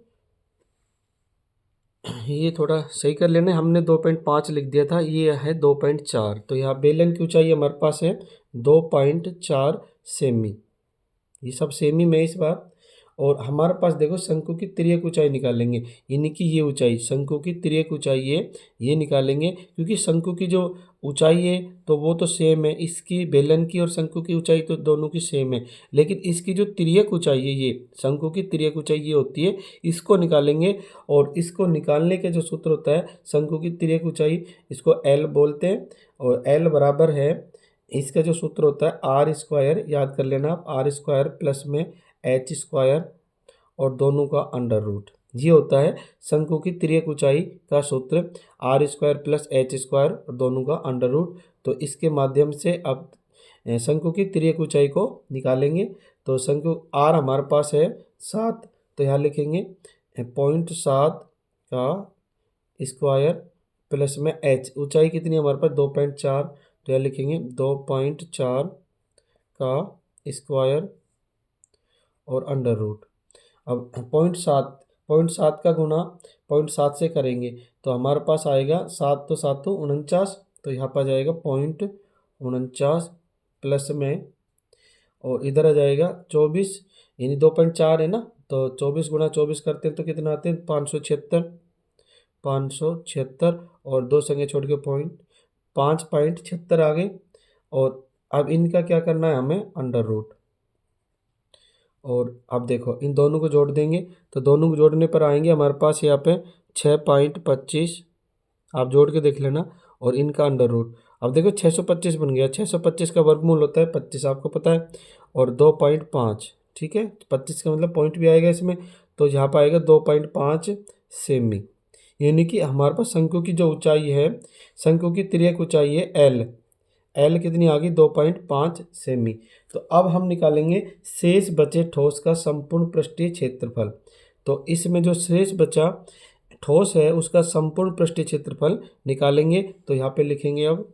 ये थोड़ा सही कर लेना, हमने 2.5 लिख दिया था, ये है 2.4। तो यहाँ बेलन की ऊंचाई हमारे पास है 2.4 सेमी, ये सब सेमी में इस बार। और हमारे पास देखो शंकु की तिर्यक ऊंचाई निकालेंगे, यानी कि ये ऊंचाई शंकु की तिर्यक ऊंचाई है ये निकालेंगे। क्योंकि शंकु की जो ऊंचाई है तो वो तो सेम है, इसकी बेलन की और शंकु की ऊंचाई तो दोनों की सेम है, लेकिन इसकी जो तिर्यक ऊंचाई है ये शंकु की तिर्यक ऊंचाई ये होती है, इसको निकालेंगे। और इसको निकालने के जो सूत्र होता है शंकु की तिर्यक ऊंचाई, इसको एल बोलते हैं। और एल बराबर है, इसका जो सूत्र होता है आर स्क्वायर, याद कर लेना आप, आर स्क्वायर प्लस में एच स्क्वायर और दोनों का अंडर रूट, ये होता है शंकु की तिर्यक ऊंचाई का सूत्र, R square plus H square और दोनों का अंडर रूट। तो इसके माध्यम से अब शंकु की तिर्यक ऊंचाई को निकालेंगे। तो शंकु आर हमारे पास है 7, तो यहाँ लिखेंगे 0.7 का स्क्वायर प्लस में एच, ऊंचाई कितनी है हमारे पास 2.4, तो यहाँ लिखेंगे 2.4 का स्क्वायर और अंडर रूट। अब 0.7 का गुना 0.7 से करेंगे तो हमारे पास आएगा 7 तो 7 तो 49, तो यहाँ पर आ जाएगा 0.49 प्लस में और इधर आ जाएगा 24, यानी 2.4 है ना, तो 24 गुना 24 करते हैं तो कितना आते हैं 576 और 2 संख्या छोड़ के 5.76 आ गए। और अब इनका क्या करना है हमें अंडर रूट। और अब देखो इन दोनों को जोड़ देंगे तो दोनों को जोड़ने पर आएंगे हमारे पास यहाँ पे 6.25, आप जोड़ के देख लेना, और इनका अंडर रूट। अब देखो 625 बन गया, 625 का वर्गमूल होता है 25, आपको पता है, और 2.5, ठीक है। 25 का मतलब पॉइंट भी आएगा इसमें, तो यहाँ पर आएगा 2.5 सेमी। यानी कि हमारे पास शंकु की जो ऊंचाई है, शंकु की तिर्यक ऊंचाई है एल कितनी आ गई 2.5 सेमी। तो अब हम निकालेंगे शेष बचे ठोस का संपूर्ण पृष्ठीय क्षेत्रफल। तो इसमें जो शेष बचा ठोस है उसका संपूर्ण पृष्ठीय क्षेत्रफल निकालेंगे। तो यहाँ पे लिखेंगे अब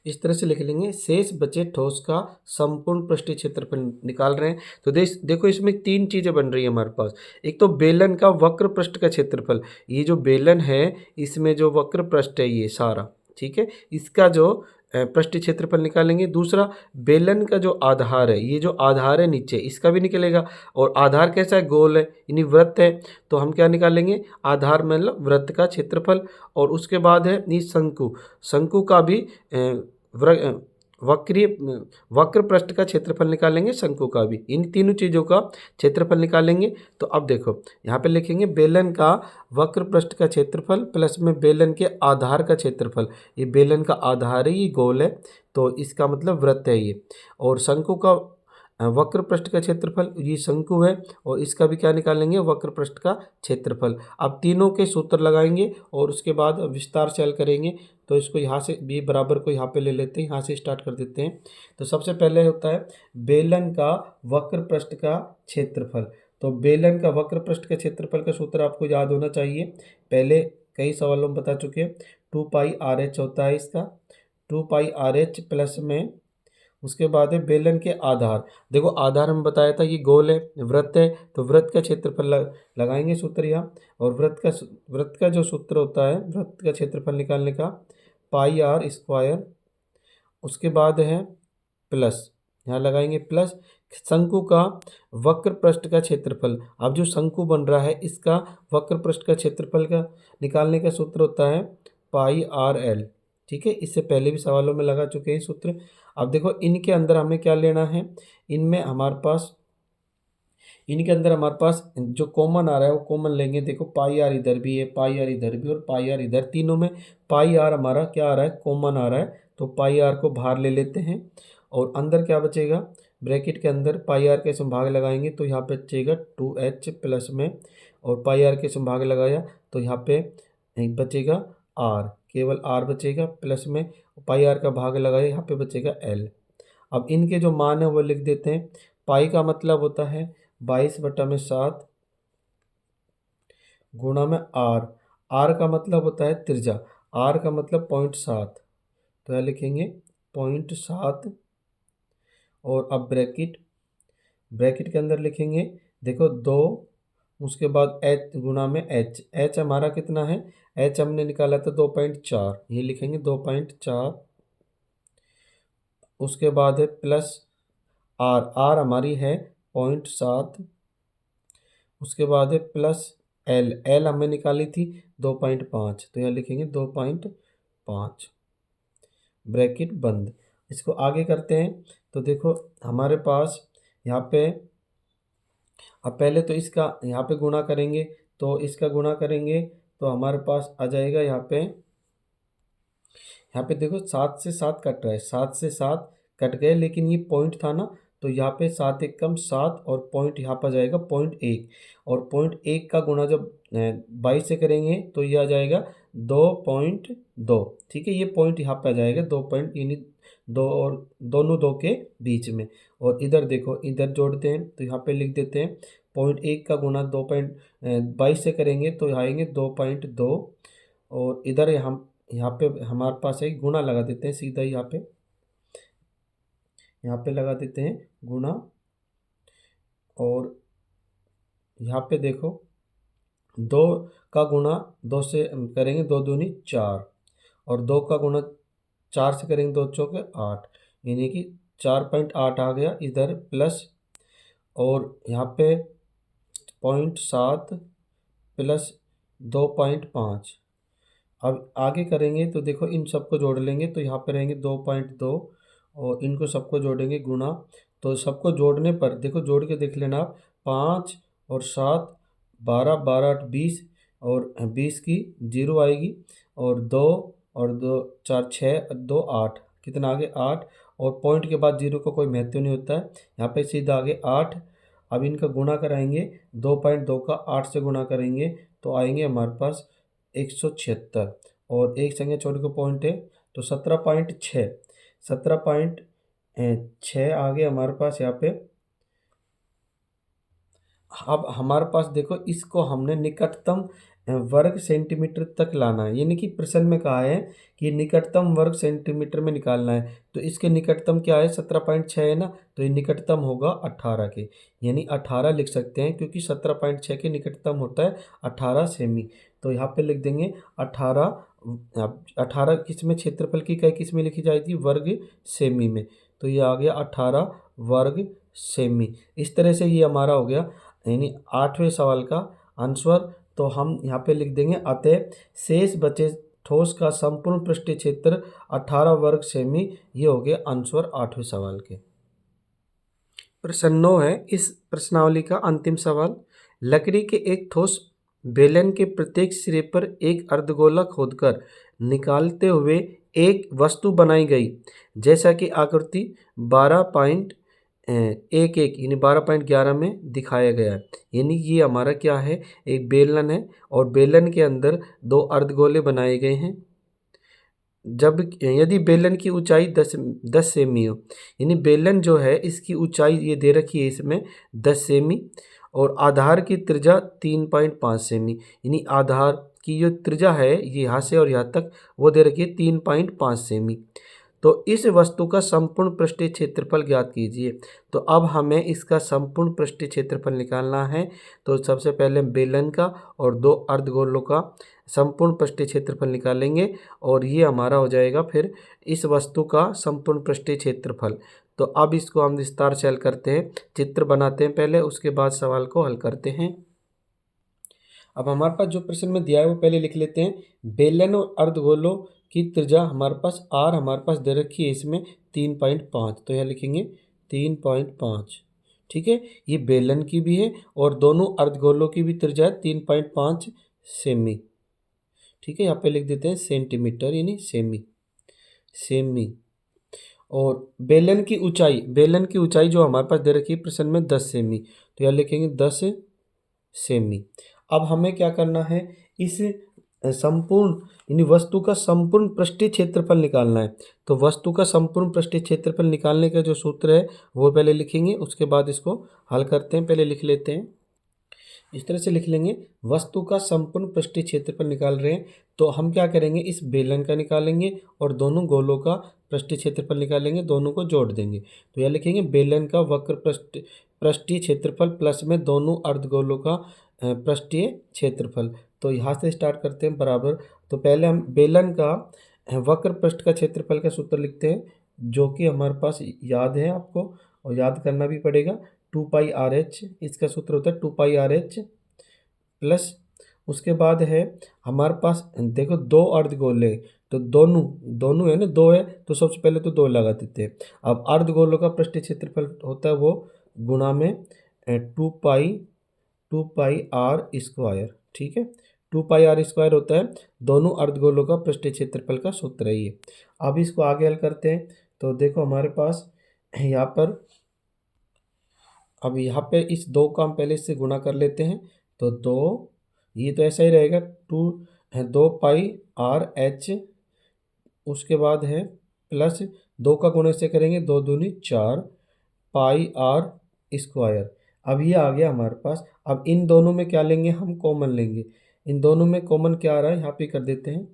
इस तरह से लिख लेंगे, शेष बचे ठोस का संपूर्ण पृष्ठीय क्षेत्रफल निकाल रहे हैं। तो देखो इसमें 3 चीज़ें बन रही है हमारे पास। एक तो बेलन का वक्र पृष्ठ का क्षेत्रफल, ये जो बेलन है इसमें जो वक्र पृष्ठ है ये सारा, ठीक है, इसका जो पृष्ठीय क्षेत्रफल निकालेंगे। दूसरा, बेलन का जो आधार है, ये जो आधार है नीचे, इसका भी निकलेगा। और आधार कैसा है? गोल है, यानी वृत्त है। तो हम क्या निकालेंगे? आधार मतलब वृत्त का क्षेत्रफल। और उसके बाद है ये शंकु, शंकु का भी वक्रीय वक्र पृष्ठ का क्षेत्रफल निकालेंगे, शंकु का भी। इन तीनों चीज़ों का क्षेत्रफल निकालेंगे। तो अब देखो यहाँ पे लिखेंगे बेलन का वक्र पृष्ठ का क्षेत्रफल प्लस में बेलन के आधार का क्षेत्रफल। ये बेलन का आधार है, ये गोल है, तो इसका मतलब वृत्त है ये। और शंकु का वक्र पृष्ठ का क्षेत्रफल, ये शंकु है, और इसका भी क्या निकालेंगे? वक्र पृष्ठ का क्षेत्रफल। अब तीनों के सूत्र लगाएंगे और उसके बाद विस्तार से हल करेंगे। तो इसको यहाँ से बी बराबर को यहाँ पे ले लेते हैं, यहाँ से स्टार्ट कर देते हैं। तो सबसे पहले होता है बेलन का वक्र पृष्ठ का क्षेत्रफल। तो बेलन का वक्र पृष्ठ के क्षेत्रफल का सूत्र आपको याद होना चाहिए, पहले कई सवालों में बता चुके हैं। 2πRh होता है इसका, 2πRh प्लस में उसके बाद है बेलन के आधार। देखो आधार हम बताया था ये गोल है, वृत्त है, तो वृत्त का क्षेत्रफल लगाएंगे सूत्र यहाँ। और वृत्त का जो सूत्र होता है वृत्त का क्षेत्रफल निकालने का, πr²। उसके बाद है प्लस, यहाँ लगाएंगे प्लस शंकु का वक्र पृष्ठ का क्षेत्रफल। अब जो शंकु बन रहा है इसका वक्र पृष्ठ का क्षेत्रफल का निकालने का सूत्र होता है πrl, ठीक है। इससे पहले भी सवालों में लगा चुके हैं सूत्र। अब देखो इनके अंदर हमें क्या लेना है, इनके अंदर हमारे पास जो कॉमन आ रहा है वो कॉमन लेंगे। देखो पाई आर इधर भी है, पाई आर इधर भी, और पाई आर इधर, तीनों में पाई आर हमारा क्या आ रहा है? कॉमन आ रहा है। तो पाई आर को बाहर ले लेते हैं और अंदर क्या बचेगा? ब्रैकेट के अंदर पाई आर के संभाग लगाएंगे तो यहाँ पे बचेगा 2h प्लस में, और पाई आर के संभाग लगाया तो यहाँ पे बचेगा आर, केवल आर बचेगा प्लस में, पाई आर का भाग लगाया यहाँ पे बचेगा एल। अब इनके जो मान है वो लिख देते हैं। पाई का मतलब होता है 22/7 गुणा में आर, आर का मतलब होता है त्रिज्या, आर का मतलब 0.7, तो यह लिखेंगे 0.7। और अब ब्रैकेट के अंदर लिखेंगे, देखो 2, उसके बाद h गुणा में h, h हमारा कितना है? h हमने निकाला था 2.4, ये लिखेंगे 2.4। उसके बाद है प्लस आर, आर हमारी है 0.7। उसके बाद है प्लस एल, एल हमें निकाली थी 2.5, तो यह लिखेंगे 2.5, ब्रैकेट बंद। इसको आगे करते हैं। तो देखो हमारे पास यहाँ पे, अब पहले तो इसका यहाँ पे गुणा करेंगे, तो इसका गुणा करेंगे तो हमारे पास आ जाएगा यहाँ पे देखो 7 से 7 कट रहा है, 7 से 7 कट गए, लेकिन ये पॉइंट था ना, तो यहाँ पे 7 एक कम 7, और पॉइंट यहाँ पर जाएगा 0.1, और 0.1 का गुणा जब 22 से करेंगे तो ये आ जाएगा 2.2, ठीक है। ये पॉइंट यहाँ पे आ जाएगा 2 पॉइंट, यानी 2 और दोनों 2 के बीच में। और इधर देखो, इधर जोड़ते हैं तो यहाँ पे लिख देते हैं 0.1 का गुणा 2.22 से करेंगे तो आएंगे 2.2, और इधर यहाँ पे हमारे पास एक गुणा लगा देते हैं सीधा, यहाँ पे लगा देते हैं गुणा। और यहाँ पे देखो 2 का गुणा 2 से करेंगे, 2 दूनी 4, और 2 का गुणा 4 से करेंगे 2 चौके 8, यानी कि 4.8 आ गया इधर प्लस। और यहाँ पे 0.7 प्लस 2.5। अब आगे करेंगे तो देखो इन सबको जोड़ लेंगे तो यहाँ पे रहेंगे 2.2, और इनको सबको जोड़ेंगे गुणा। तो सबको जोड़ने पर देखो, जोड़ के देख लेना आप, 5 और 7 12, 12 8 20, और 20 की 0 आएगी, और 2 और 2 4 6 2 8, कितना आगे 8, और पॉइंट के बाद 0 का कोई महत्व नहीं होता है, यहाँ पे सीधा आगे 8। अब इनका गुणा कराएंगे, 2.2 का 8 से गुणा करेंगे तो आएंगे हमारे पास 176, और एक संख्या छोड़ के पॉइंट है तो 17.6, 17.6 आ गए हमारे पास यहाँ पे। अब हमारे पास देखो इसको हमने निकटतम वर्ग सेंटीमीटर तक लाना है, यानी कि प्रश्न में कहा है कि निकटतम वर्ग सेंटीमीटर में निकालना है। तो इसके निकटतम क्या है, 17.6 है ना, तो ये निकटतम होगा 18 के, यानी 18 लिख सकते हैं क्योंकि 17.6 के निकटतम होता है 18 सेमी। तो यहाँ पे लिख देंगे 18। 18 किस में, क्षेत्रफल की इकाई किस में लिखी जाएगी, वर्ग सेमी में। तो ये आ गया 18 वर्ग सेमी। इस तरह से ये हमारा हो गया, यानी 8वें सवाल का आंसर। तो हम यहाँ पे लिख देंगे, अतः शेष बचे ठोस का संपूर्ण पृष्ठीय क्षेत्र 18 वर्ग सेमी। ये हो गया आंसर 8वें सवाल के। प्रश्न 9 है इस प्रश्नावली का अंतिम सवाल। लकड़ी के एक ठोस बेलन के प्रत्येक सिरे पर एक अर्धगोला खोदकर निकालते हुए एक वस्तु बनाई गई, जैसा कि आकृति 12.11 यानी 12.11 में दिखाया गया है। यानी ये हमारा क्या है, एक बेलन है और बेलन के अंदर दो अर्धगोले बनाए गए हैं। जब यदि बेलन की ऊंचाई 10 सेमी हो, यानी बेलन जो है इसकी ऊंचाई ये दे रखी है इसमें 10 सेमी, और आधार की त्रिज्या 3.5 सेमी, यानी आधार की जो त्रिज्या है ये यहाँ से और यहाँ तक वो दे रखी है 3.5 सेमी। तो इस वस्तु का संपूर्ण पृष्ठीय क्षेत्रफल ज्ञात कीजिए। तो अब हमें इसका संपूर्ण पृष्ठीय क्षेत्रफल निकालना है। तो सबसे पहले बेलन का और दो अर्धगोलों का संपूर्ण पृष्ठीय क्षेत्रफल निकालेंगे और ये हमारा हो जाएगा फिर इस वस्तु का संपूर्ण पृष्ठीय क्षेत्रफल। तो अब इसको हम विस्तार से हल करते हैं, चित्र बनाते हैं पहले, उसके बाद सवाल को हल करते हैं। अब हमारे पास जो प्रश्न में दिया है वो पहले लिख लेते हैं। बेलन और अर्धगोलों की त्रिज्या हमारे पास आर हमारे पास दे रखी है इसमें 3.5, तो यह लिखेंगे 3.5। ठीक है, ये बेलन की भी है और दोनों अर्धगोलों की भी त्रिज्या है 3.5 सेमी। ठीक है, यहाँ पे लिख देते हैं सेंटीमीटर यानी सेमी, सेमी। और बेलन की ऊंचाई जो हमारे पास दे रखी है प्रश्न में 10 सेमी, तो यह लिखेंगे 10 सेमी। अब हमें क्या करना है, इस संपूर्ण यानी वस्तु का संपूर्ण पृष्ठीय क्षेत्रफल निकालना है। तो वस्तु का संपूर्ण पृष्ठीय क्षेत्रफल निकालने का जो सूत्र है वो पहले लिखेंगे, उसके बाद इसको हल करते हैं। पहले लिख लेते हैं, इस तरह से लिख लेंगे, वस्तु का संपूर्ण पृष्ठीय क्षेत्रफल निकाल रहे हैं तो हम क्या करेंगे, इस बेलन का निकालेंगे और दोनों गोलों का पृष्ठीय क्षेत्रफल निकालेंगे, दोनों को जोड़ देंगे। तो यह लिखेंगे बेलन का वक्र पृष्ठीय क्षेत्रफल प्लस में दोनों अर्धगोलों का पृष्ठीय क्षेत्रफल। तो यहाँ से स्टार्ट करते हैं बराबर। तो पहले हम बेलन का वक्र पृष्ठ का क्षेत्रफल का सूत्र लिखते हैं, जो कि हमारे पास याद है आपको और याद करना भी पड़ेगा। 2πRh इसका सूत्र होता है 2πRh प्लस, उसके बाद है हमारे पास देखो दो अर्धगोले, तो दोनों है ना, दो है तो सबसे पहले तो दो लगा देते हैं। अब अर्धगोलों का पृष्ठीय क्षेत्रफल होता है वो गुणा में 2πr²। ठीक है, 2πr² होता है दोनों अर्धगोलों का पृष्ठीय क्षेत्रफल का सूत्र है ये। अब इसको आगे हल करते हैं। तो देखो हमारे पास यहाँ पर, अब यहाँ पे इस दो का हम पहले इससे गुणा कर लेते हैं। तो दो, ये तो ऐसा ही रहेगा 2πRh, उसके बाद है प्लस 2 का गुणा से करेंगे 2 दूनी 4 πr²। अब ये आ गया हमारे पास। अब इन दोनों में क्या लेंगे, हम कॉमन लेंगे। इन दोनों में कॉमन क्या आ रहा है, यहाँ पे कर देते हैं।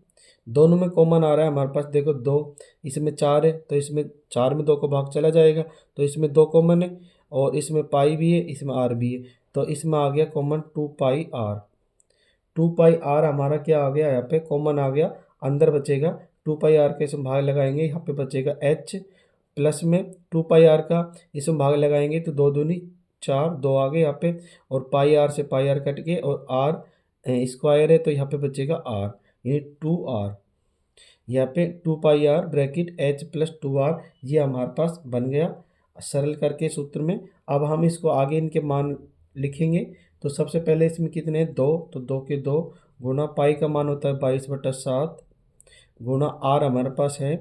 दोनों में कॉमन आ रहा है हमारे पास, देखो 2, इसमें 4 है तो इसमें 4 में 2 को भाग चला जाएगा, तो इसमें 2 कॉमन है और इसमें पाई भी है, इसमें आर भी है, तो इसमें आ गया कॉमन 2πr। 2πr हमारा क्या आ गया, यहाँ पे कॉमन आ गया, अंदर बचेगा 2πr के इसमें भाग लगाएंगे, यहाँ पे बचेगा h प्लस में 2πr का इसमें भाग लगाएंगे तो 2 दूनी 4, 2 आ गए यहाँ पे, और πr से πr कट के और r² है तो यहाँ पे बचेगा r, ये 2r। यहाँ पे 2πr bracket h plus 2r ये हमारे पास बन गया सरल करके सूत्र में। अब हम इसको आगे इनके मान लिखेंगे। तो सबसे पहले इसमें कितने हैं, 2, तो 2 के 2 गुणा पाई का मान होता है 22/7 गुणा r हमारे पास है,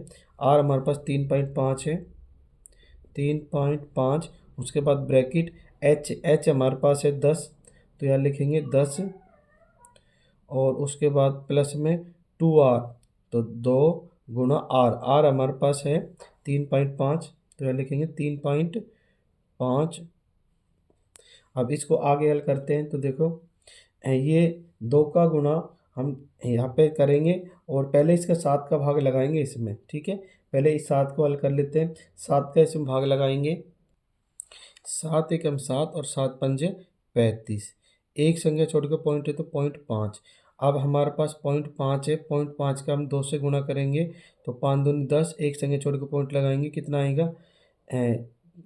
r हमारे पास 3.5 है, 3.5, उसके बाद ब्रैकेट h हमारे पास है 10, तो यहाँ लिखेंगे 10, और उसके बाद प्लस में 2r, तो 2 गुणा r हमारे पास है 3.5, तो यहाँ लिखेंगे 3.5। अब इसको आगे हल करते हैं। तो देखो ये 2 का गुणा हम यहाँ पे करेंगे और पहले इसका 7 का भाग लगाएंगे इसमें, ठीक है। पहले इस 7 को हल कर लेते हैं। 7 का इसमें भाग लगाएंगे, 7 एकम 7 और 7 पंजे 35। एक संख्या छोड़ के पॉइंट है तो 0.5। अब हमारे पास 0.5 है, 0.5 का हम 2 से गुणा करेंगे तो 5 दूनी 10। एक संख्या छोड़ के पॉइंट लगाएंगे, कितना आएगा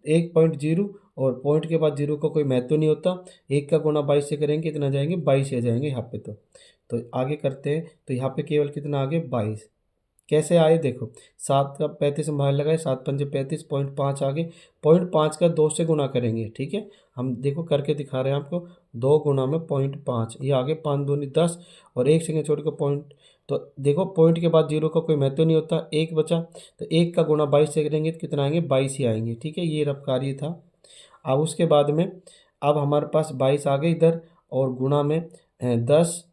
1.0। और पॉइंट के बाद जीरो का कोई महत्व नहीं होता। 1 का गुणा 22 से करेंगे, कितना जाएंगे 22 आ जाएंगे यहाँ पे। तो आगे करते हैं तो यहाँ पे केवल कितना आगे 22। कैसे आए देखो, 7 का 35 में भाग लगाए, 7 पंजे 35, 0.5 आगे। 0.5 का 2 से गुणा करेंगे, ठीक है। हम देखो करके दिखा रहे हैं आपको, 2 गुणा में 0.5, ये आगे 5 दूनी 10 और एक संख्या छोड़ के पॉइंट। तो देखो पॉइंट के बाद जीरो का कोई महत्व नहीं होता, 1 बचा। तो 1 का गुणा 22 से करेंगे तो कितना आएंगे 22 ही आएंगे, ठीक है। ये रफ कार्य था। अब उसके बाद में अब हमारे पास 22 आ गए इधर और गुणा में 10।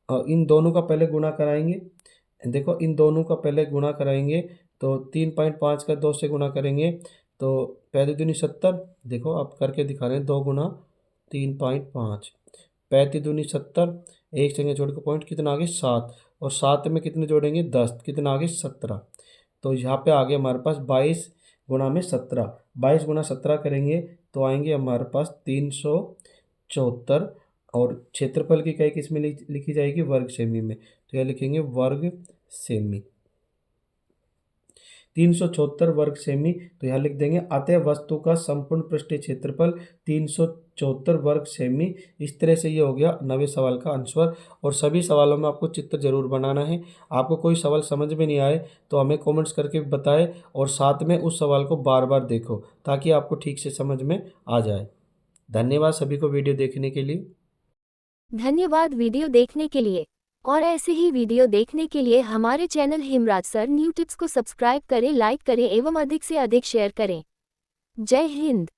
और इन दोनों का पहले गुणा कराएंगे। देखो इन दोनों का पहले गुणा कराएंगे तो 3.5 का 2 से गुणा करेंगे तो पहले दूनी 70। देखो आप करके दिखा रहे हैं, 2 गुना 3.5, 35 दूनी 70। एक संख्या छोड़ के पॉइंट, कितना आगे 7 और 7 में कितने जोड़ेंगे 10, कितना आगे 17। तो यहाँ पे आगे हमारे पास 22 गुणा में 17, 22 गुणा 17 करेंगे तो आएंगे हमारे पास 374। और क्षेत्रफल की इकाई किस में लिखी जाएगी वर्ग सेमी में, तो यह लिखेंगे वर्ग सेमी। 374 वर्ग सेमी, तो यहाँ लिख देंगे अतः वस्तु का संपूर्ण पृष्ठीय क्षेत्रफल 374 वर्ग सेमी। इस तरह से ये हो गया 9वें सवाल का आंसर। और सभी सवालों में आपको चित्र जरूर बनाना है। आपको कोई सवाल समझ में नहीं आए तो हमें कमेंट्स करके बताएं और साथ में उस सवाल को बार बार देखो ताकि आपको ठीक से समझ में आ जाए। धन्यवाद सभी को वीडियो देखने के लिए। धन्यवाद वीडियो देखने के लिए। और ऐसे ही वीडियो देखने के लिए हमारे channel Hemraj sir new tips को सब्सक्राइब करें, लाइक करें एवं अधिक से अधिक शेयर करें। जय हिंद।